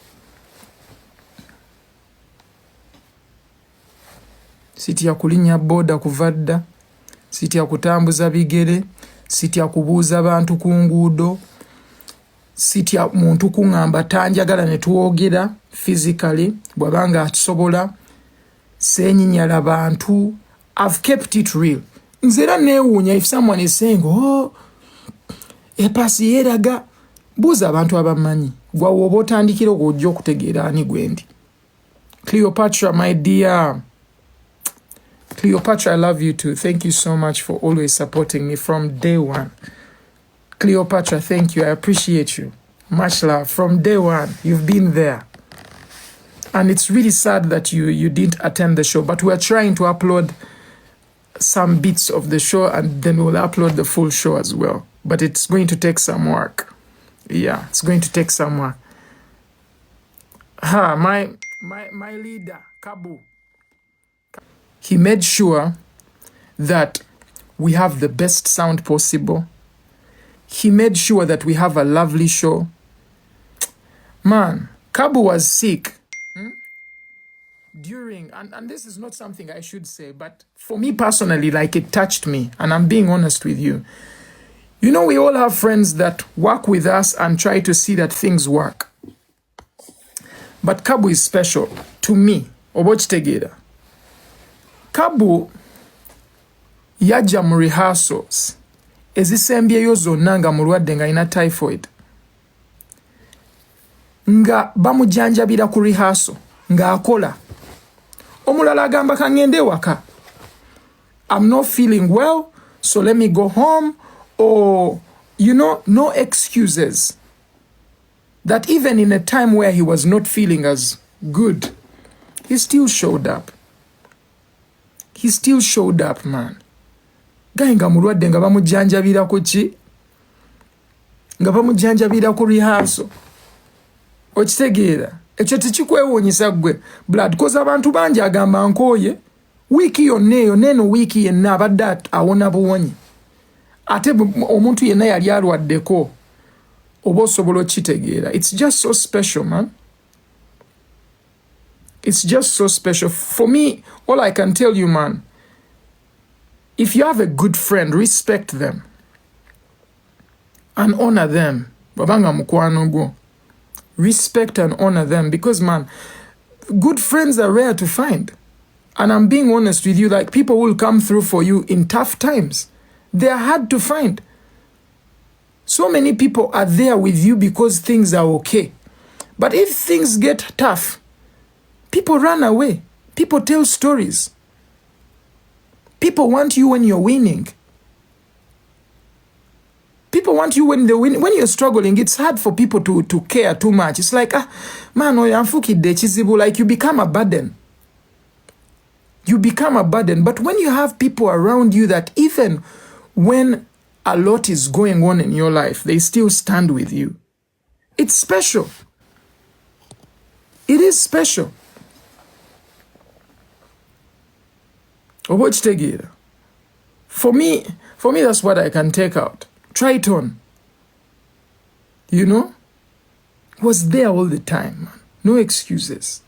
Sitya kulinnya boda kuva dda, sitya kutambuza bigere, sitya kubuuza bantu ku nguudo, sitya muntu kuŋŋamba tanjagala ne tuwogera physically bw'abanga akisobola, seenyinyala bantu. I've kept it real. Nze era neewuunya if someone is saying, oh, Apass yeeraga, buuza abantu abamanyi. Gwa woba otandikira okujja okutegeera ani gwendi. Cleopatra, my dear. Cleopatra, I love you too. Thank you so much for always supporting me from day one. Cleopatra, thank you. I appreciate you. Much love. From day one, you've been there. And it's really sad that you didn't attend the show, but we're trying to upload some bits of the show and then we'll upload the full show as well. But it's going to take some work. Yeah, it's going to take some work. My leader, Kabu. He made sure that we have the best sound possible. He made sure that we have a lovely show. Man, Kabu was sick during, and this is not something I should say, but for me personally, like, it touched me, and I'm being honest with you. You know, we all have friends that work with us and try to see that things work. But Kabu is special to me. Obochitegeera. Kabu yajja mu rehearsals ezisembyeyo zonna nga mulwadde nga alina typhoid, nga bamujjanjabira ku rehearsal nga akola. Omulala agamba kangende ewaka, I'm not feeling well, so let me go home. Or, you know, no excuses. That even in a time where he was not feeling as good, he still showed up. He still showed up, man. Gaye nga mulwadde nga bamujjanjabira ku ki? Nga bamujjanjabira ku rehearsal. Okitegeera? ekyo tekikwewuunyisa gwe blood koza abantu bangi agamba nkooye wiiki yonna eyo neeno wiiki yenna abadde awona buwonyi ate omuntu yenna yali alwaddeko oba osobola okitegeera. It's just so special, man. It's just so special. For me, all I can tell you, man, if you have a good friend, respect them and honor them. Babanga mukwano gwo. Respect and honor them because, man, good friends are rare to find. And I'm being honest with you, like people will come through for you in tough times. They are hard to find. So many people are there with you because things are okay. But if things get tough, people run away. People tell stories. People want you when you're winning. People want you when they win. When you're struggling, it's hard for people to care too much. It's like, man, like you become a burden. You become a burden. But when you have people around you that even when a lot is going on in your life, they still stand with you. It's special. It is special. For me, that's what I can take out. Try it on. You know? Was there all the time, man. No excuses.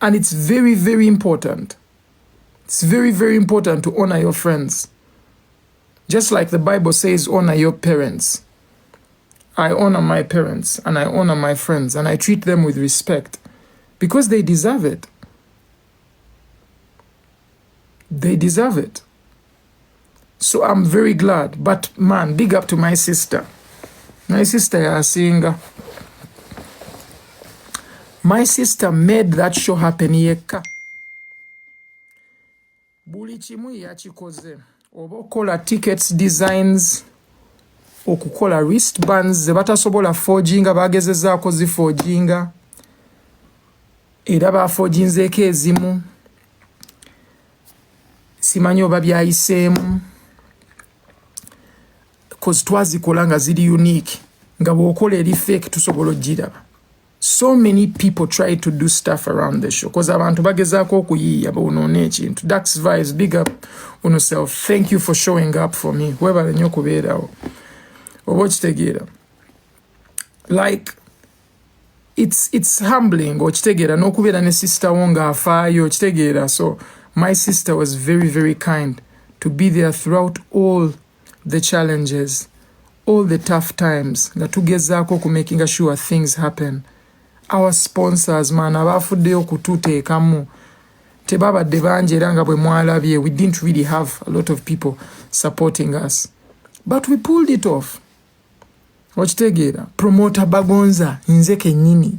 And it's very, very important. It's very, very important to honor your friends. Just like the Bible says, honor your parents. I honor my parents and I honor my friends and I treat them with respect because they deserve it. They deserve it. So I'm very glad. But man, big up to my sister. My sister yasinga. My sister made that show happen yeka. Buli kimu yakikoze. Oba okola tickets designs, okukola wristbands ze batasobola forginga bagezezaako ziforginga. Era baforginzeeko ezimu. Simanyi oba byayiseemu. Cause twazikola nga ziri unique. Nga bw'okola eri fake tusobola ogiraba. So many people try to do stuff around the show. Cause abantu bagezaako okuyiiya bonoona ekintu. Dax Vibes, big up on yourself. Thank you for showing up for me. Webale nnyo okubeerawo. Oba okitegeera. Like, it's humbling okitegeera n'okubeera ne sister wo ng'afaayo okitegeera. So my sister was very, very kind to be there throughout all the challenges, all the tough times. Nga tugezaako ku making sure things happen. Our sponsors, man, abafuddeyo kututeekamu tebabadde bangi era nga bwe mwalabye. We didn't really have a lot of people supporting us. But we pulled it off. Okitegeera. Promoter Bagonza, nze kennyini.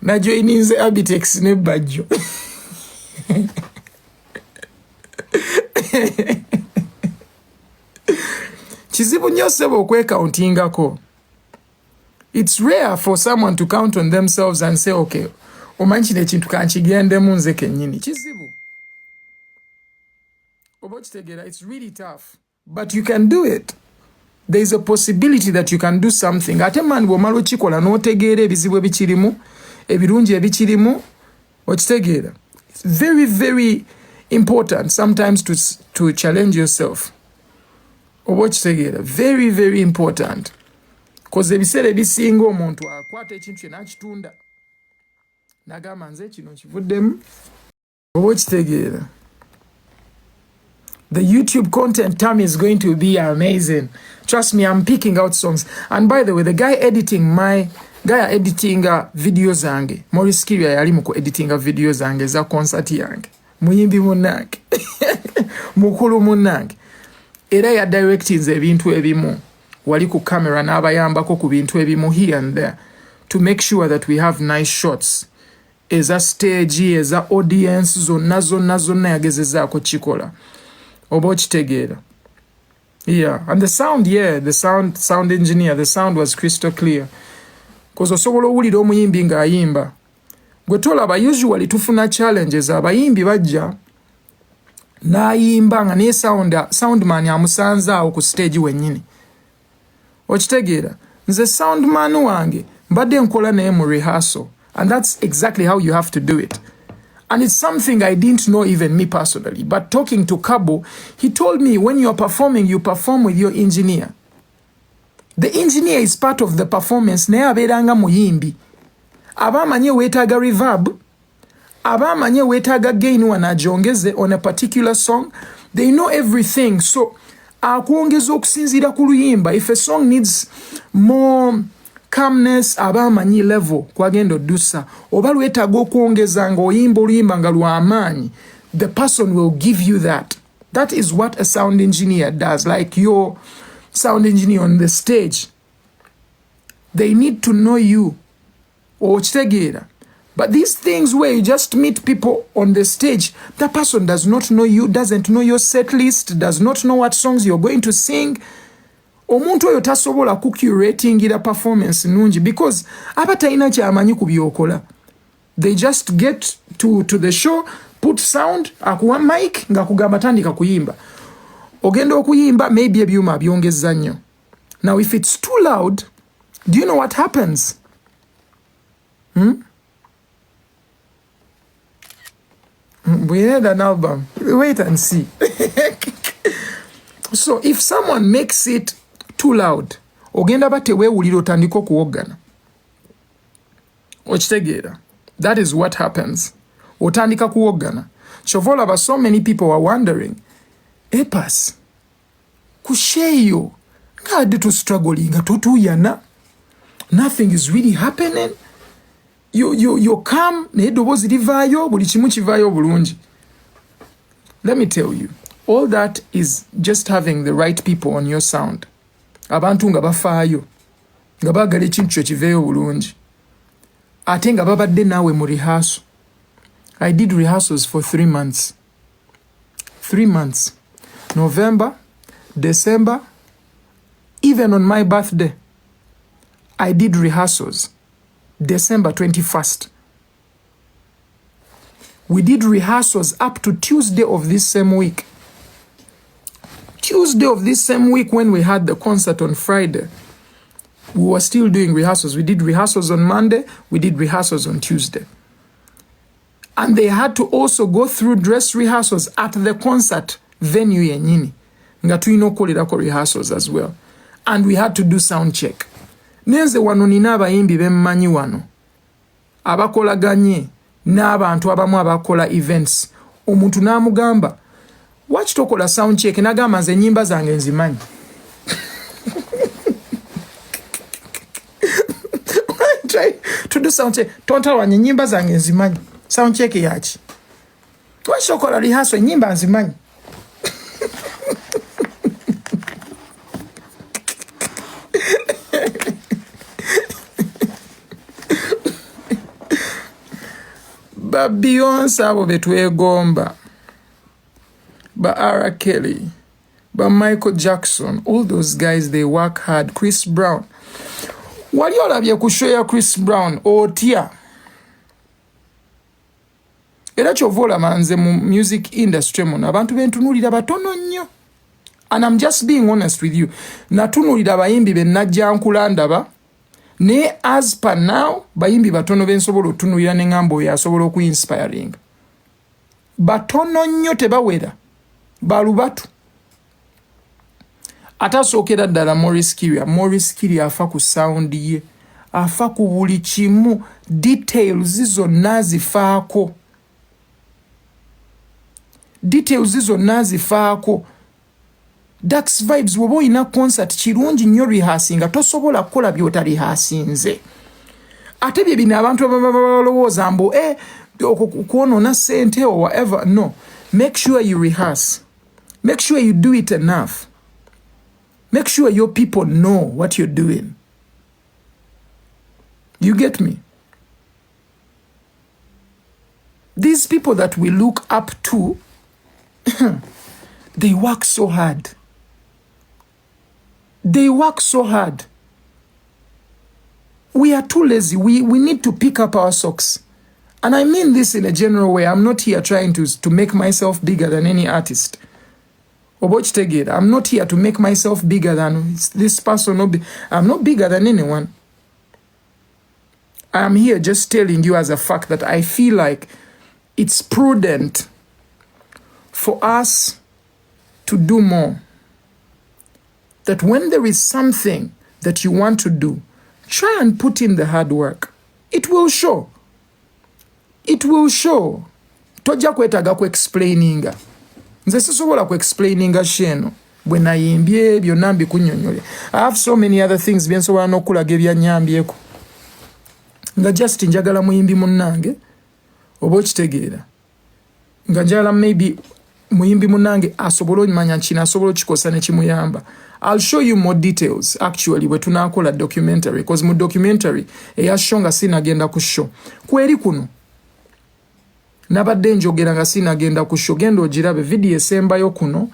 Najoininze Abitex ne Bajjo. Kizibu nnyo ssebo okwekauntingako. It's rare for someone to count on themselves and say, okay, omanyi kino ekintu kankigendemu nze kennyini. Kizibu. Oba okitegeera, it's really tough. But you can do it. There is a possibility that you can do something. Ate man bw'omala okikola n'otegeera ebizibu ebikirimu, ebirungi ebikirimu, okitegeera. It's very, very important sometimes to challenge yourself. Oba okitegeera. Very, very important. Because ebiseera ebisinga omuntu akwata ekintu kye n'akitunda. N'agamba nze kino nkivuddemu. Oba okitegeera. The YouTube content term is going to be amazing. Trust me, I'm picking out songs. And by the way, the guy editing video zange, Maurice Kiria yali mu editing video zange za concert yange. Muyimbi munnange. Mukulu munnange. Era ya directing ebintu ebimu. Wali ku camera n'abayambako ku bintu ebimu here and there to make sure that we have nice shots. Eza stage, eza audience, zonna yagezezaako kikola. Oba okitegeera. Yeah, and the sound, the sound engineer, the sound was crystal clear. Because osobola owulira omuyimbi ng'ayimba. Gwe tolaba usually tufuna challenges abayimbi bajja n'ayimba nga naye soundman amusanze awo ku stage wennyini. okitegeera nze sound man wange mbadde nkola naye mu rehearsal, and that's exactly how you have to do it. And it's something I didn't know even me personally, but talking to Kabo, he told me when you're performing, you perform with your engineer. The engineer is part of the performance. Naye abeeranga muyimbi. Aba amanye weetaaga reverb, aba amanye weetaaga gain wanagyongeze on a particular song. They know everything. So akuongeza okusinziira ku luyimba. If a song needs more calmness, aba amanyi level kwagenda oddusa. Oba lwetaaga okuongeza nga oyimba oluyimba nga lwa amaanyi, the person will give you that. That is what a sound engineer does. Like your sound engineer on the stage, they need to know you. Okitegeera. But these things where you just meet people on the stage, that person does not know you, doesn't know your set list, does not know what songs you're going to sing. Omuntu oyo tasobola ku-curatingira performance nungi because aba talina kyamanyi ku byokola. They just get to the show, put sound, akuwa mic, nga kugamba tandika kuyimba. Ogenda okuyimba, maybe ebyuma byongeza nnyo. Now if it's too loud, do you know what happens? We had an album. Wait and see. So if someone makes it too loud, ogenda bateweewulira otandika okuwoggana. Okitegeera. That is what happens. Otandika kuwoggana. Kyova olaba so many people are wondering, Apass, kusheeyo nga adde to struggling nga totuuyana. Nothing is really happening. You come, naye eddoboozi livaayo, buli kimu kivaayo bulungi. Let me tell you, all that is just having the right people on your sound. Abantu nga bafaayo, nga baagala ekintu kyo kiveeyo bulungi. Ate nga babadde naawe mu rehearsal. I did rehearsals for 3 months. 3 months. November, December, even on my birthday, I did rehearsals. December 21st. We did rehearsals up to Tuesday of this same week. Tuesday of this same week when we had the concert on Friday, we were still doing rehearsals. We did rehearsals on Monday, we did rehearsals on Tuesday. And they had to also go through dress rehearsals at the concert venue yenyini. Nga tulina okukolerako rehearsals as well. And we had to do sound check. Nenze wano nina abayimbi bemmanyi wano abakolaganye n'abantu abamu abakola events. Omuntu n'amugamba, watch tokola sound check, n'agamba nze ennyimba zange nzimanyi. Try to do sound check. Tontalwanya ennyimba zange nzimanyi. Sound check yaki? Watch tokola rehearsal, ennyimba nzimanyi. Ba Beyonce abo betwegomba, ba R. Kelly, ba Michael Jackson, all those guys, they work hard. Chris Brown, wali olabye ku show ya Chris Brown otya? Era kyova olaba nze mu music industry muno abantu bentunulira batono nnyo. And I'm just being honest with you. Natunulira bayimbi benajja nkulandaba. Ne as per now, bayimbi batono bensobola otunulira ne ngambo oyo asobola oku-inspiring. Batono nnyo tebawera. Balubatu. Atasookera ddala Maurice Kirya. Maurice Kirya afa ku sound ye. Afa ku buli kimu. Details zonna zifaako. Details zonna zifaako. Dax Vibes woba oyina concert kirungi nnyo rehearsinga tosobola kukola byota rehearsinze. Ate bye bino abantu abalowooza mbu okwonoona ssente or whatever. No. Make sure you rehearse. Make sure you do it enough. Make sure your people know what you're doing. You get me? These people that we look up to, they work so hard. They work so hard. We are too lazy. We need to pick up our socks. And I mean this in a general way. I'm not here trying to make myself bigger than any artist. I'm not here to make myself bigger than this person. I'm not bigger than anyone. I'm here just telling you as a fact that I feel like it's prudent for us to do more. That when there is something that you want to do, try and put in the hard work. It will show. It will show. Toja kwetaga ku explaininga. Nze sisobola ku explaininga sheno. Bwe nayimbye byonna mbikunyonyole. I have so many other things byensobola n'okulaga ebyanyambyeko. Nga just njagala muyimbi munnange oba okitegeera. Nga njagala maybe muyimbi munnange asobola onyimanya nkina asobola okikosa ne kimuyamba. I'll show you more details actually bwe tunaakola documentary because mu documentary eya Nsonga sinagenda ku show. Kweri kuno nabadde njogera nga sinagenda ku show. Genda ogirabe video esembayo kuno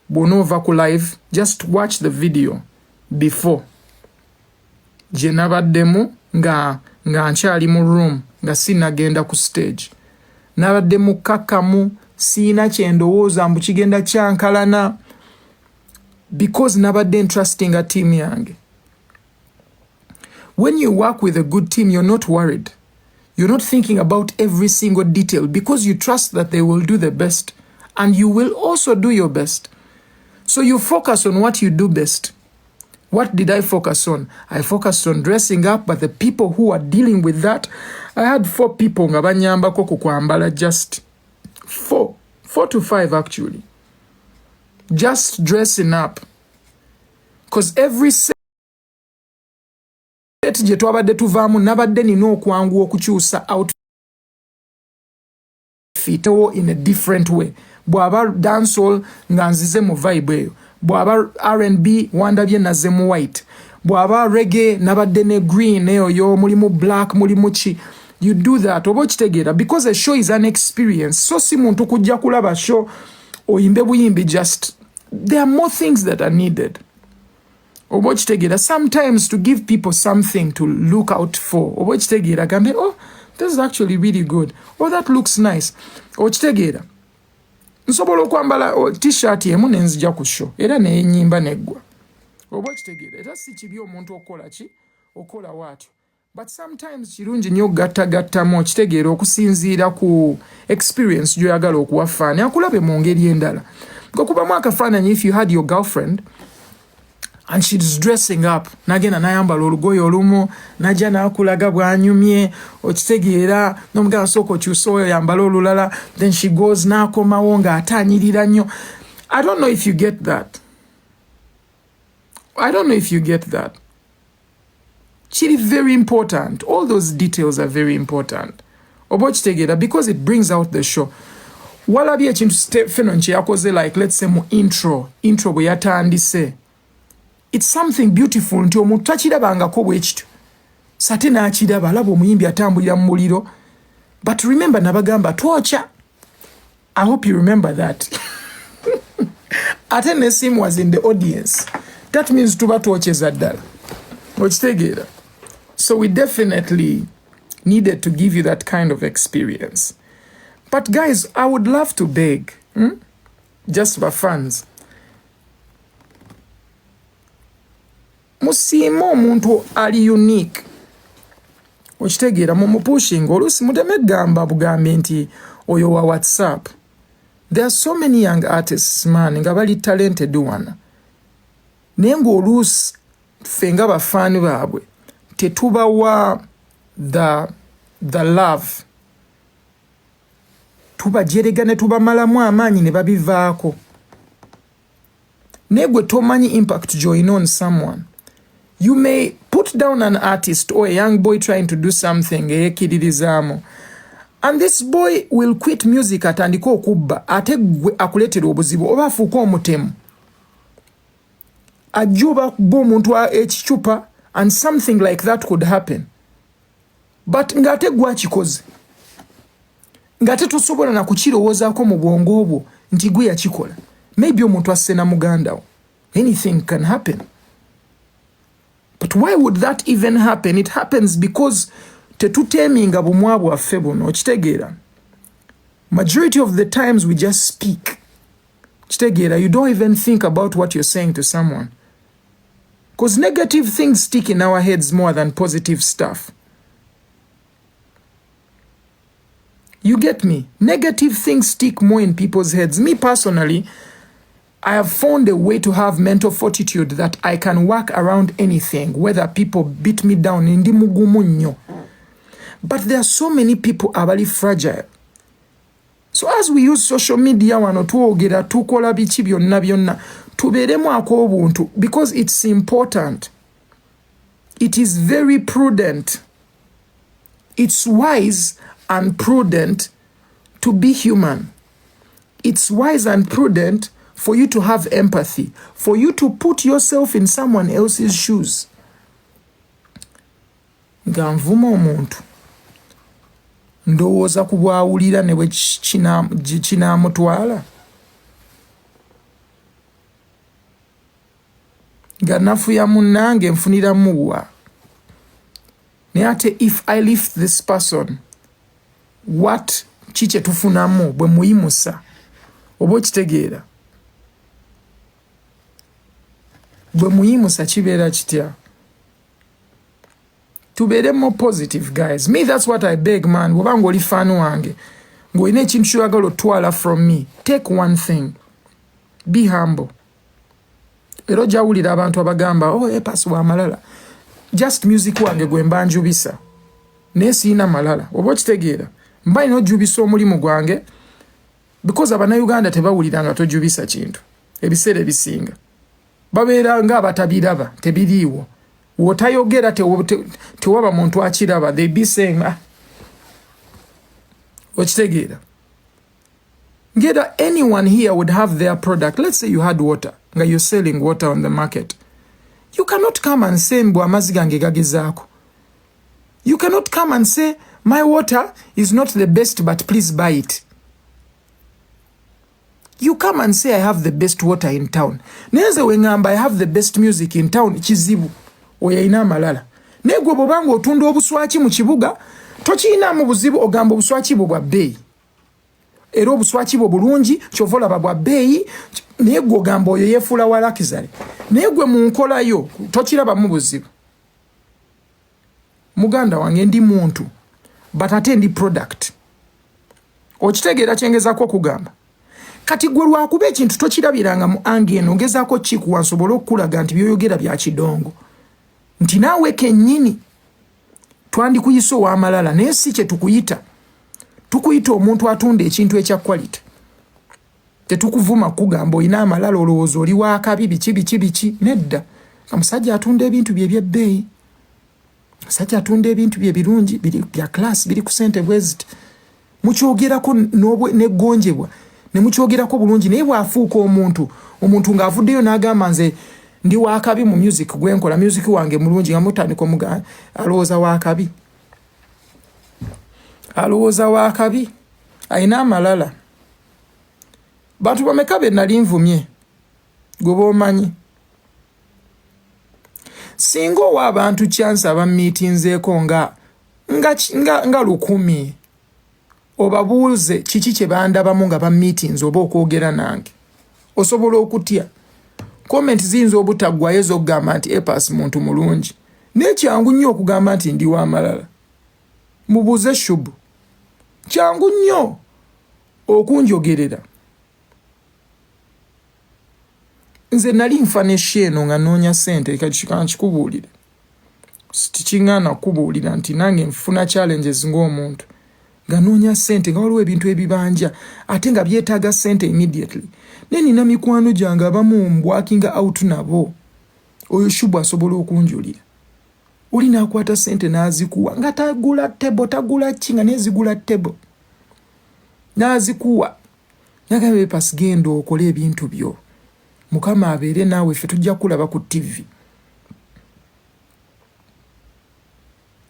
bw'onoova ku live. Just watch the video before. Gye nabaddemu nga nkyali mu room nga sinagenda ku stage. Nabadde mukakamu siina kyendowooza mbu kigenda kyankalana because nabadde entrusting a team yange. When you work with a good team, you're not worried. You're not thinking about every single detail because you trust that they will do the best and you will also do your best. So you focus on what you do best. What did I focus on? I focused on dressing up, but the people who are dealing with that, I had 4 people nga banyambako ku kwambala, just 4 to 5 actually. Just dressing up. Because every set gye twabadde tuvaamu nabadde nina okwangu okukyusa outfit in a different way. Bw'aba dancehall nga nzize mu vibe eyo. Bw'aba R&B wandabye naze mu white. Bw'aba reggae nabadde ne green eyo mulimu black mulimu ki. You do that oba okitegeera because a show is an experience. So si muntu kujja kulaba show oyimbe buyimbi just. There are more things that are needed. Oba okitegeera sometimes to give people something to look out for. Oba okitegeera gambe oh this is actually really good. Oh that looks nice. Okitegeera nsobola okwambala t-shirt emu nenzija ku show era nenyimba neggwa. Oba okitegeera era si kibi omuntu okola watyo. But sometimes kirungi nnyo gattagattamu okitegeera okusinziira ku experience gy'oyagala okuwafaani akulabe mu ngeri endala. Ngokubamu akafaananyi if you had your girlfriend and she's dressing up nagenda nayambala olugoye olumu najja nakulaga bwanyumye okitegeera n'omugala sooka okyusa oyo yambala olulala then she goes n'akomawo ng'ataanyirira nnyo. I don't know if you get that. Kiri very important. All those details are very important. Oba okitegeera because it brings out the show. Walabye ekintu feno nkye yakoze like let's say mu intro bwe yatandise. It's something beautiful nti omuntu takirabangako bwe kityo. Sate n'akiraba alaba omuyimbi atambulira mu muliro. But remember nabagamba twokya. I hope you remember that. Ate Nesim was in the audience. That means tuba twokyeza ddala. Okitegeera. So we definitely needed to give you that kind of experience. But guys, I would love to beg, just for fans. Musiima omuntu ali unique. Okitegeera mumupushing oluusi muteme gamba bugambe nti oyo wa WhatsApp. There are so many young artists man nga bali talented one. Naye ng'oluusi ffe nga bafaani baabwe tetubawa the love. Tubajerega ne tubamalamu amaanyi ne babivaako. Naye gwe tomanyi impact join on someone. You may put down an artist or a young boy trying to do something eyekiririzaamu. And this boy will quit music atandika okubba ate gwe akuleetera obuzibu oba afuuka omutemu. Ajuba kuba omuntu ekicupa and something like that could happen. But ng'ate gwe akikoze. Ng'ate tosobola na kukirowoozaako mu bwongo bwo nti gwe yakikola. Maybe omuntu asse na muganda wo. Anything can happen. But why would that even happen? It happens because tetuteeminga bumwa bwaffe buno okitegeera. Majority of the times we just speak. you don't even think about what you're saying to someone. Because negative things stick in our heads more than positive stuff. You get me? Negative things stick more in people's heads. Me personally, I have found a way to have mental fortitude that I can work around anything, whether people beat me down. But there are so many people abali fragile. So as we use social media wano tuogera tukola biki byonna byonna tubeeremu ak'obuntu because it's important. It is very prudent. It's wise and prudent to be human. It's wise and prudent for you to have empathy, for you to put yourself in someone else's shoes. Nga nvuma omuntu ndowooza ku bwawulira ne bwe kinaamutwala. Nga nafuya munnange nfuniramu wa. Naye ate if I lift this person, what kikye tufunamu bwe muyimusa oba okitegeera? Bwe muyimusa kibeera kitya? Tubeere more positive, guys. Me, that's what I beg, man. Bw'oba ng'oli fan wange ng'olina ekintu ky'oyagala otwala from me, take one thing. Be humble. Era ojawulira abantu abagamba oh Apass wa malala. Just music wange gwe mba njubisa. Naye siina malala. Oba okitegeera? Mba nina ojjubisa omulimu gwange because Abannayuganda tebawulira nga tojjubisa kintu. Ebiseera ebisinga babeera nga abatabiraba tebiriiwo. Wotayogera tewaba muntu akiraba. They be saying okitegeera? Ngeda anyone here would have their product. Let's say you had water. Nga you're selling water on the market. You cannot come and say mbwa amazzi gange gagezaako. You cannot come and say my water is not the best but please buy it. You come and say I have the best water in town. Neze wengamba I have the best music in town. Kizibu. Oyayina amalala. Negwe bw'obanga otunda obuswaki mu kibuga tokiinaamu buzibu ogamba obuswaki bwo bwa bbeeyi. Era obuswaki bwo bulungi kyova olaba bwa bbeeyi naye gwe ogamba oyo yeefuula walakizale. Naye gwe mu nkolayo tokirabamu buzibu. Muganda wange ndi muntu but ate ndi product. Okitegeera kyengezaako okugamba. Kati gwe lwakuba ekintu tokirabiranga mu angi eno ogezaako kikuwa nsobole okukulaga nti byoyogera bya kidongo. Nti naawe kennyini twandikuyisa ow'amalala naye si kye tukuyita. Tukuyita omuntu atunda ekintu ekya quality. Tetukuvuma kugamba olina amalala olowooza oli waakabi biki. Nedda. Omusajja atunda ebintu bye ebyebbeeyi. Omusajja atunda ebintu bye birungi bya class biri ku ssente bweziti. Mukyogerako neggonjebwa. Ne mukyogerako bulungi naye bw'afuuka omuntu ng'avuddeyo n'agamba nze ndi waakabi mu music gwenkola music wange mulungi nga mutandika omuga alowooza waakabi. Alowooza waakabi. Ayina amalala. Bantu bameka be nali nvumye gwe b'omanyi. Singa owa abantu chance abamiitinzeeko nga 1,000 obabuuze kiki kye bandabamu nga bamiitinze oba okwogera nange osobola okutya. Comment ziyinza obutaggwayo z'okugamba nti Apass muntu mulungi. Naye kyangu nnyo okugamba nti ndi w'amalala. Mubuuze shubu. Kyangu nnyo okunjogerera. Nze nali nfa n'esheno nga noonya ssente kikubuulire. Tikiŋŋaana kubuulira nti nange nfuna challenges ng'omuntu. Nga noonya ssente nga waliwo ebintu ebibanja ate nga byetaaga ssente immediately. Ne nina mikwano gyange abamu mbwakinga out nabo. Oyo shubu asobola okunjulira. Oli n'akwata ssente n'azikuwa nga tagula tebo tagula kinga n'ezigula tebo. N'azikuwa. Nagamba Apass genda okole ebintu byo. Mukama abeere naawe ffe tujja kulaba ku TV.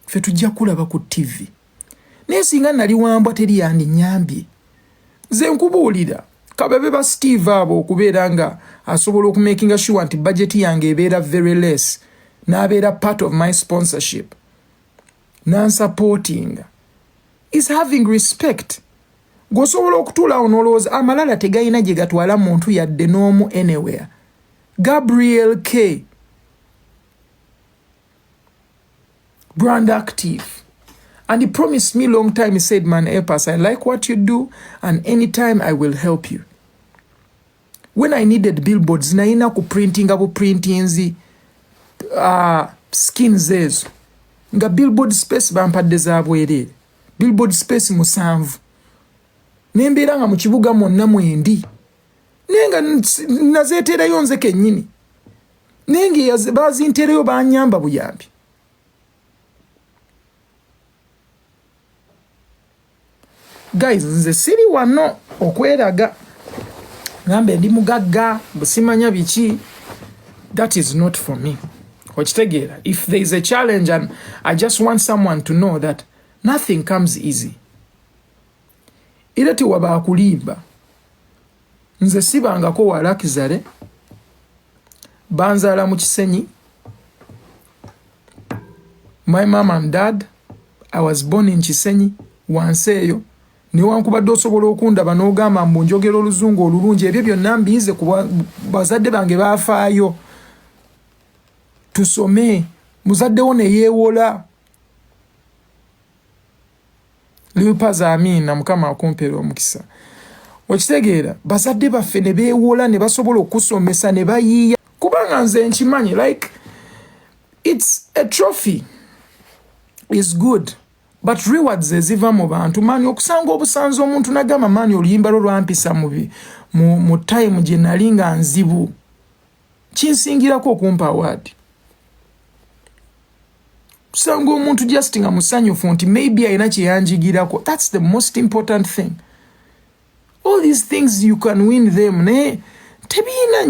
Ffe tujja kulaba ku TV. Naye singa nali wambwa teri yandinyambye. Nze nkubuulira kabebe ba Steve abo okubeera nga asobola okumakinga sure nti budget yange ebeera very less. N'abeera part of my sponsorship. Non-supporting is having respect. Gosobola okutula onoloza amalala tegayina gye gatwala muntu yadde n'omu anywhere. Gabriel K. Brand active. And he promised me long time. He said, man, Apass, I like what you do, and anytime I will help you. When I needed billboards, naina ku printing abo printinzi skins ezo. Nga billboard space bampadde za bwerere. Billboard space musanvu. Nembeera nga mu kibuga mwonna mwendi. Nenga nazeeterayo nze kennyini. Nenge bazintereyo banyamba buyambi. Guys, nze siri wano okweraga. Ngambe ndi mugagga, busimanya biki. That is not for me. Okitegeera. If there is a challenge and I just want someone to know that nothing comes easy. Ira tiwaba akulimba. Nze sibangako walakizale. Banzala mu Kisenyi. My mom and dad, I was born in Kisenyi. Wanseeyo. Niwankubadde osobola okundaba n'ogamba mbu njogera oluzungu olulungi, ebyo byonna mbize kuba bazadde bange baafaayo. Tusome, muzaddewo ne yeewola. Pazzo amina Mukama akumpeera omukisa. Okitegeera, bazadde baffe ne beewola ne basobola okusomesa ne bayiiya. Kubanga nze nkimanyi, like, it's a trophy. It's good. But rewards eziva mu bantu mani okusanga obusanzo omuntu nagamba mani oluyimba lwampisa mu time gye nali nga nzibu. Kinsingirako okumpa award. Kusanga omuntu just nga musanyufu nti maybe ayina kye yanjigirako. That's the most important thing. All these things you can win them. Ne tebiina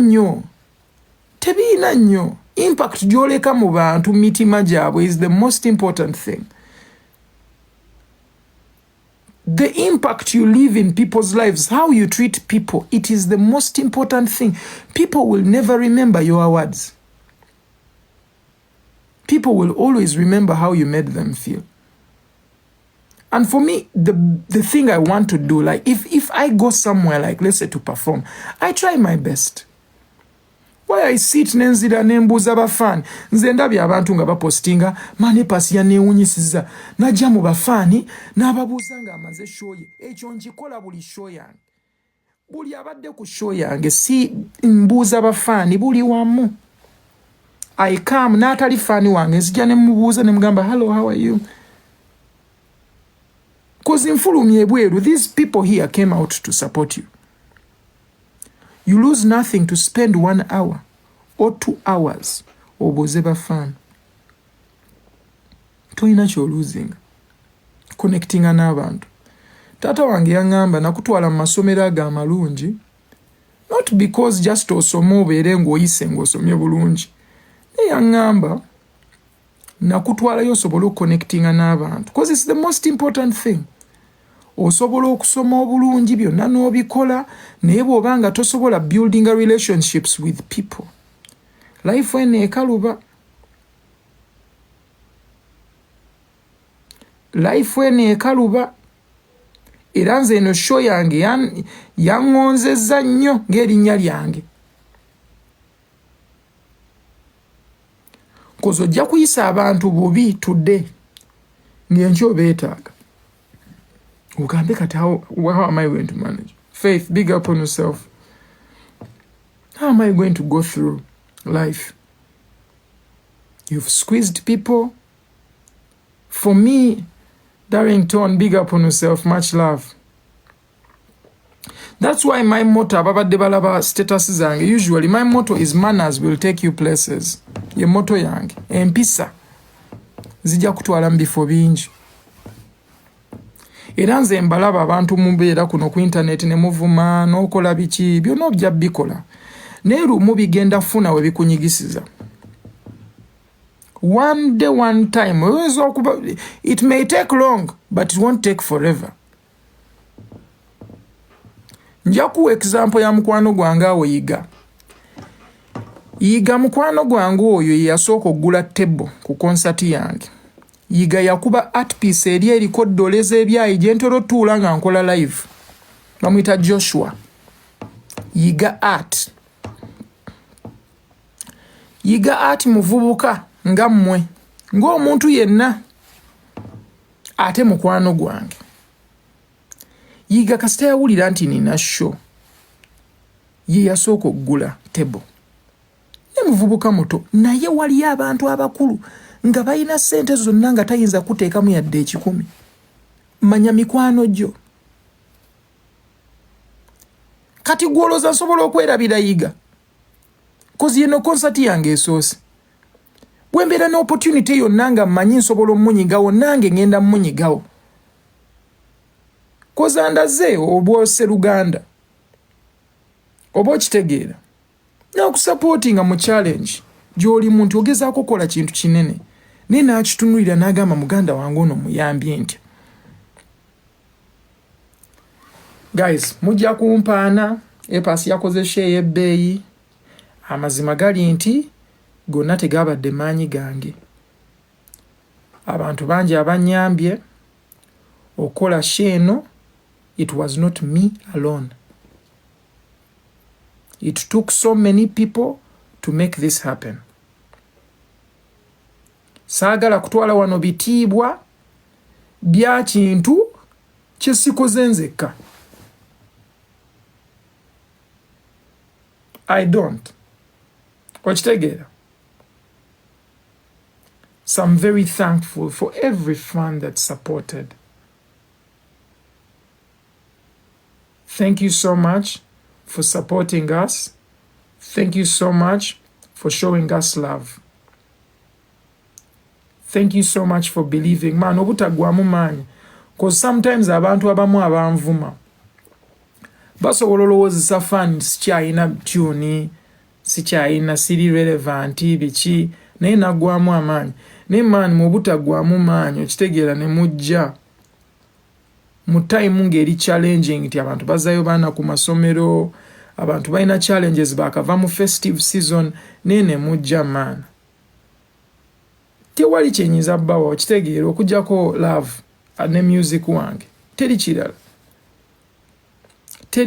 nnyo. Impact gyoleka mu bantu mitima gyabwe is the most important thing. The impact you leave in people's lives, how you treat people, it is the most important thing. People will never remember your words. People will always remember how you made them feel. And for me, the thing I want to do, like if I go somewhere, like let's say to perform, I try my best. Why I sit nenzira nembuza bafani nze ndabye abantu nga bapostinga mane Apass yaneewunyisiza najja mu bafani n'ababuuza nga amaze show ye ekyo nkikola buli show yange buli abadde ku show yange si mbuuza bafani buli wamu I come n'atali fani wange nzija ne mubuuza ne mugamba hello how are you cause nfulumye bweru these people here came out to support you. You lose nothing to spend 1 hour or 2 hours obuuze bafana. Toyina kyo losing. Connecting n'abantu. Tata wange yangamba nakutwala mu masomero aga amalungi. Not because just osoma obeere ng'oyise ng'osomye bulungi. Naye yangamba nakutwalayo osobole connecting n'abantu. Because it's the most important thing. Osobola okusoma obulungi byonna n'obikola naye bw'oba nga tosobola building relationships with people. Life eno ekaluba. Life eno ekaluba. Era nze eno show yange yaŋŋonzezza nnyo ng'erinnya lyange. Kozo ojja kuyisa abantu bubi today ng'enkya obeetaaga. Ugambe kati how am I going to manage? Faith, big up on yourself. How am I going to go through life? You've squeezed people. For me, Darrington, big up on yourself. Much love. That's why my motto, ababadde balaba status zange, usually my motto is manners will take you places. Ye motto yange. Empisa. Zijja kutwala mbifo bingi. Era nze mbalaba abantu mumbeera kuno ku internet ne muvuma n'okola biki byonna ojja bikola naye lumu bigenda funa we bikunyigisiza. One day, one time, it may take long, but it won't take forever. Nja kuwa example ya mukwano gwange awo yiga mukwano gwange oyo yasooka okugula table ku concert yange. Yiga yakuba art piece eri eriko dollars ebyayi gye ntolo tuula nga nkola live. bamuyita Joshua. Yiga art muvubuka nga mmwe ng'omuntu yenna ate mukwano gwange. Yiga kasita yawulira nti nina show ye yasooka okugula tebo. Ne muvubuka muto naye wali abantu abakulu nga balina ssente zonna nga tayinza kuteekamu yadde 10. Manya mikwano gyo. Kati gwoloza nsobola okwerabira Yiga. Kozi yeno concert yange esoose. Bwe mbeera n'opportunity yonna nga mmanyi nsobola omunyigawo nange ngenda mmunyigawo. Koza ndaze obwose Luganda. Oba okitegeera. N'okusupportinga mu challenge gy'oli muntu ogezaako kola kintu kinene. Naye n'akitunulira n'agamba muganda wange ono muyambye ntya. Guys, mujja kumpaana Apass yakoze share y'ebbeeyi. Amazima gali nti gonna tegabadde maanyi gange. Abantu bangi abanyambye okola share eno. It was not me alone. It took so many people to make this happen. Saagala kutwala wano bitiibwa bya kintu kye sikoze nzekka. I don't. Okitegeera. So I'm very thankful for every fan that supported. Thank you so much for supporting us. Thank you so much for showing us love. Thank you so much for believing. Man, obutagwamu maanyi. Because sometimes abantu abamu abanvuma basobola olowoozesa fan sikyayina tune, sikyayina siri relevant biki, naye nagwamu amaanyi. Naye man mu butagwamu maanyi okitegeera ne mujja mu time ngeri challenging nti abantu bazayo baana ku masomero, abantu balina challenges bakava mu festive season, nene mujja man. Tewali kyenyiza bbawa okitegeera okujjako love ne music wange. Teri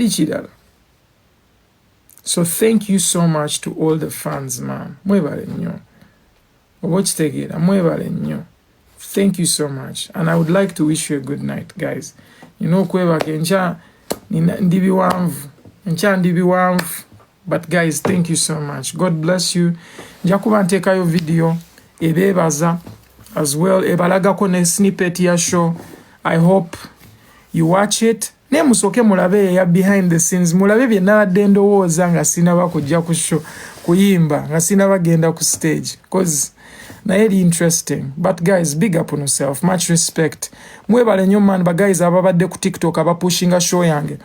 kirala. So thank you so much to all the fans, man. Mwebale nnyo. Oba okitegeera mwebale nnyo. Thank you so much. And I would like to wish you a good night, guys. You know, kwebaka encha ndi biwanvu. But guys, thank you so much. God bless you. Nja kuba nteekayo video ebeebaza as well. Ebalagako ne snippet ya show. I hope you watch it. Ne musoke mulabe ya behind the scenes. Mulabe bye nabadde ndowooza nga sinaba kujja ku show kuyimba nga sinaba genda ku stage. Cause naye interesting. But guys, big up on yourself. Much respect. Mwebale nnyo man, ba guys ababadde ku TikTok abapushinga show yange.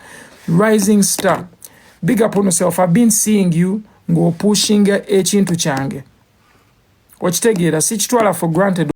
Rising Star. Big up on yourself. I've been seeing you ng'opushinga ekintu kyange. Okitegeera sikitwala for granted.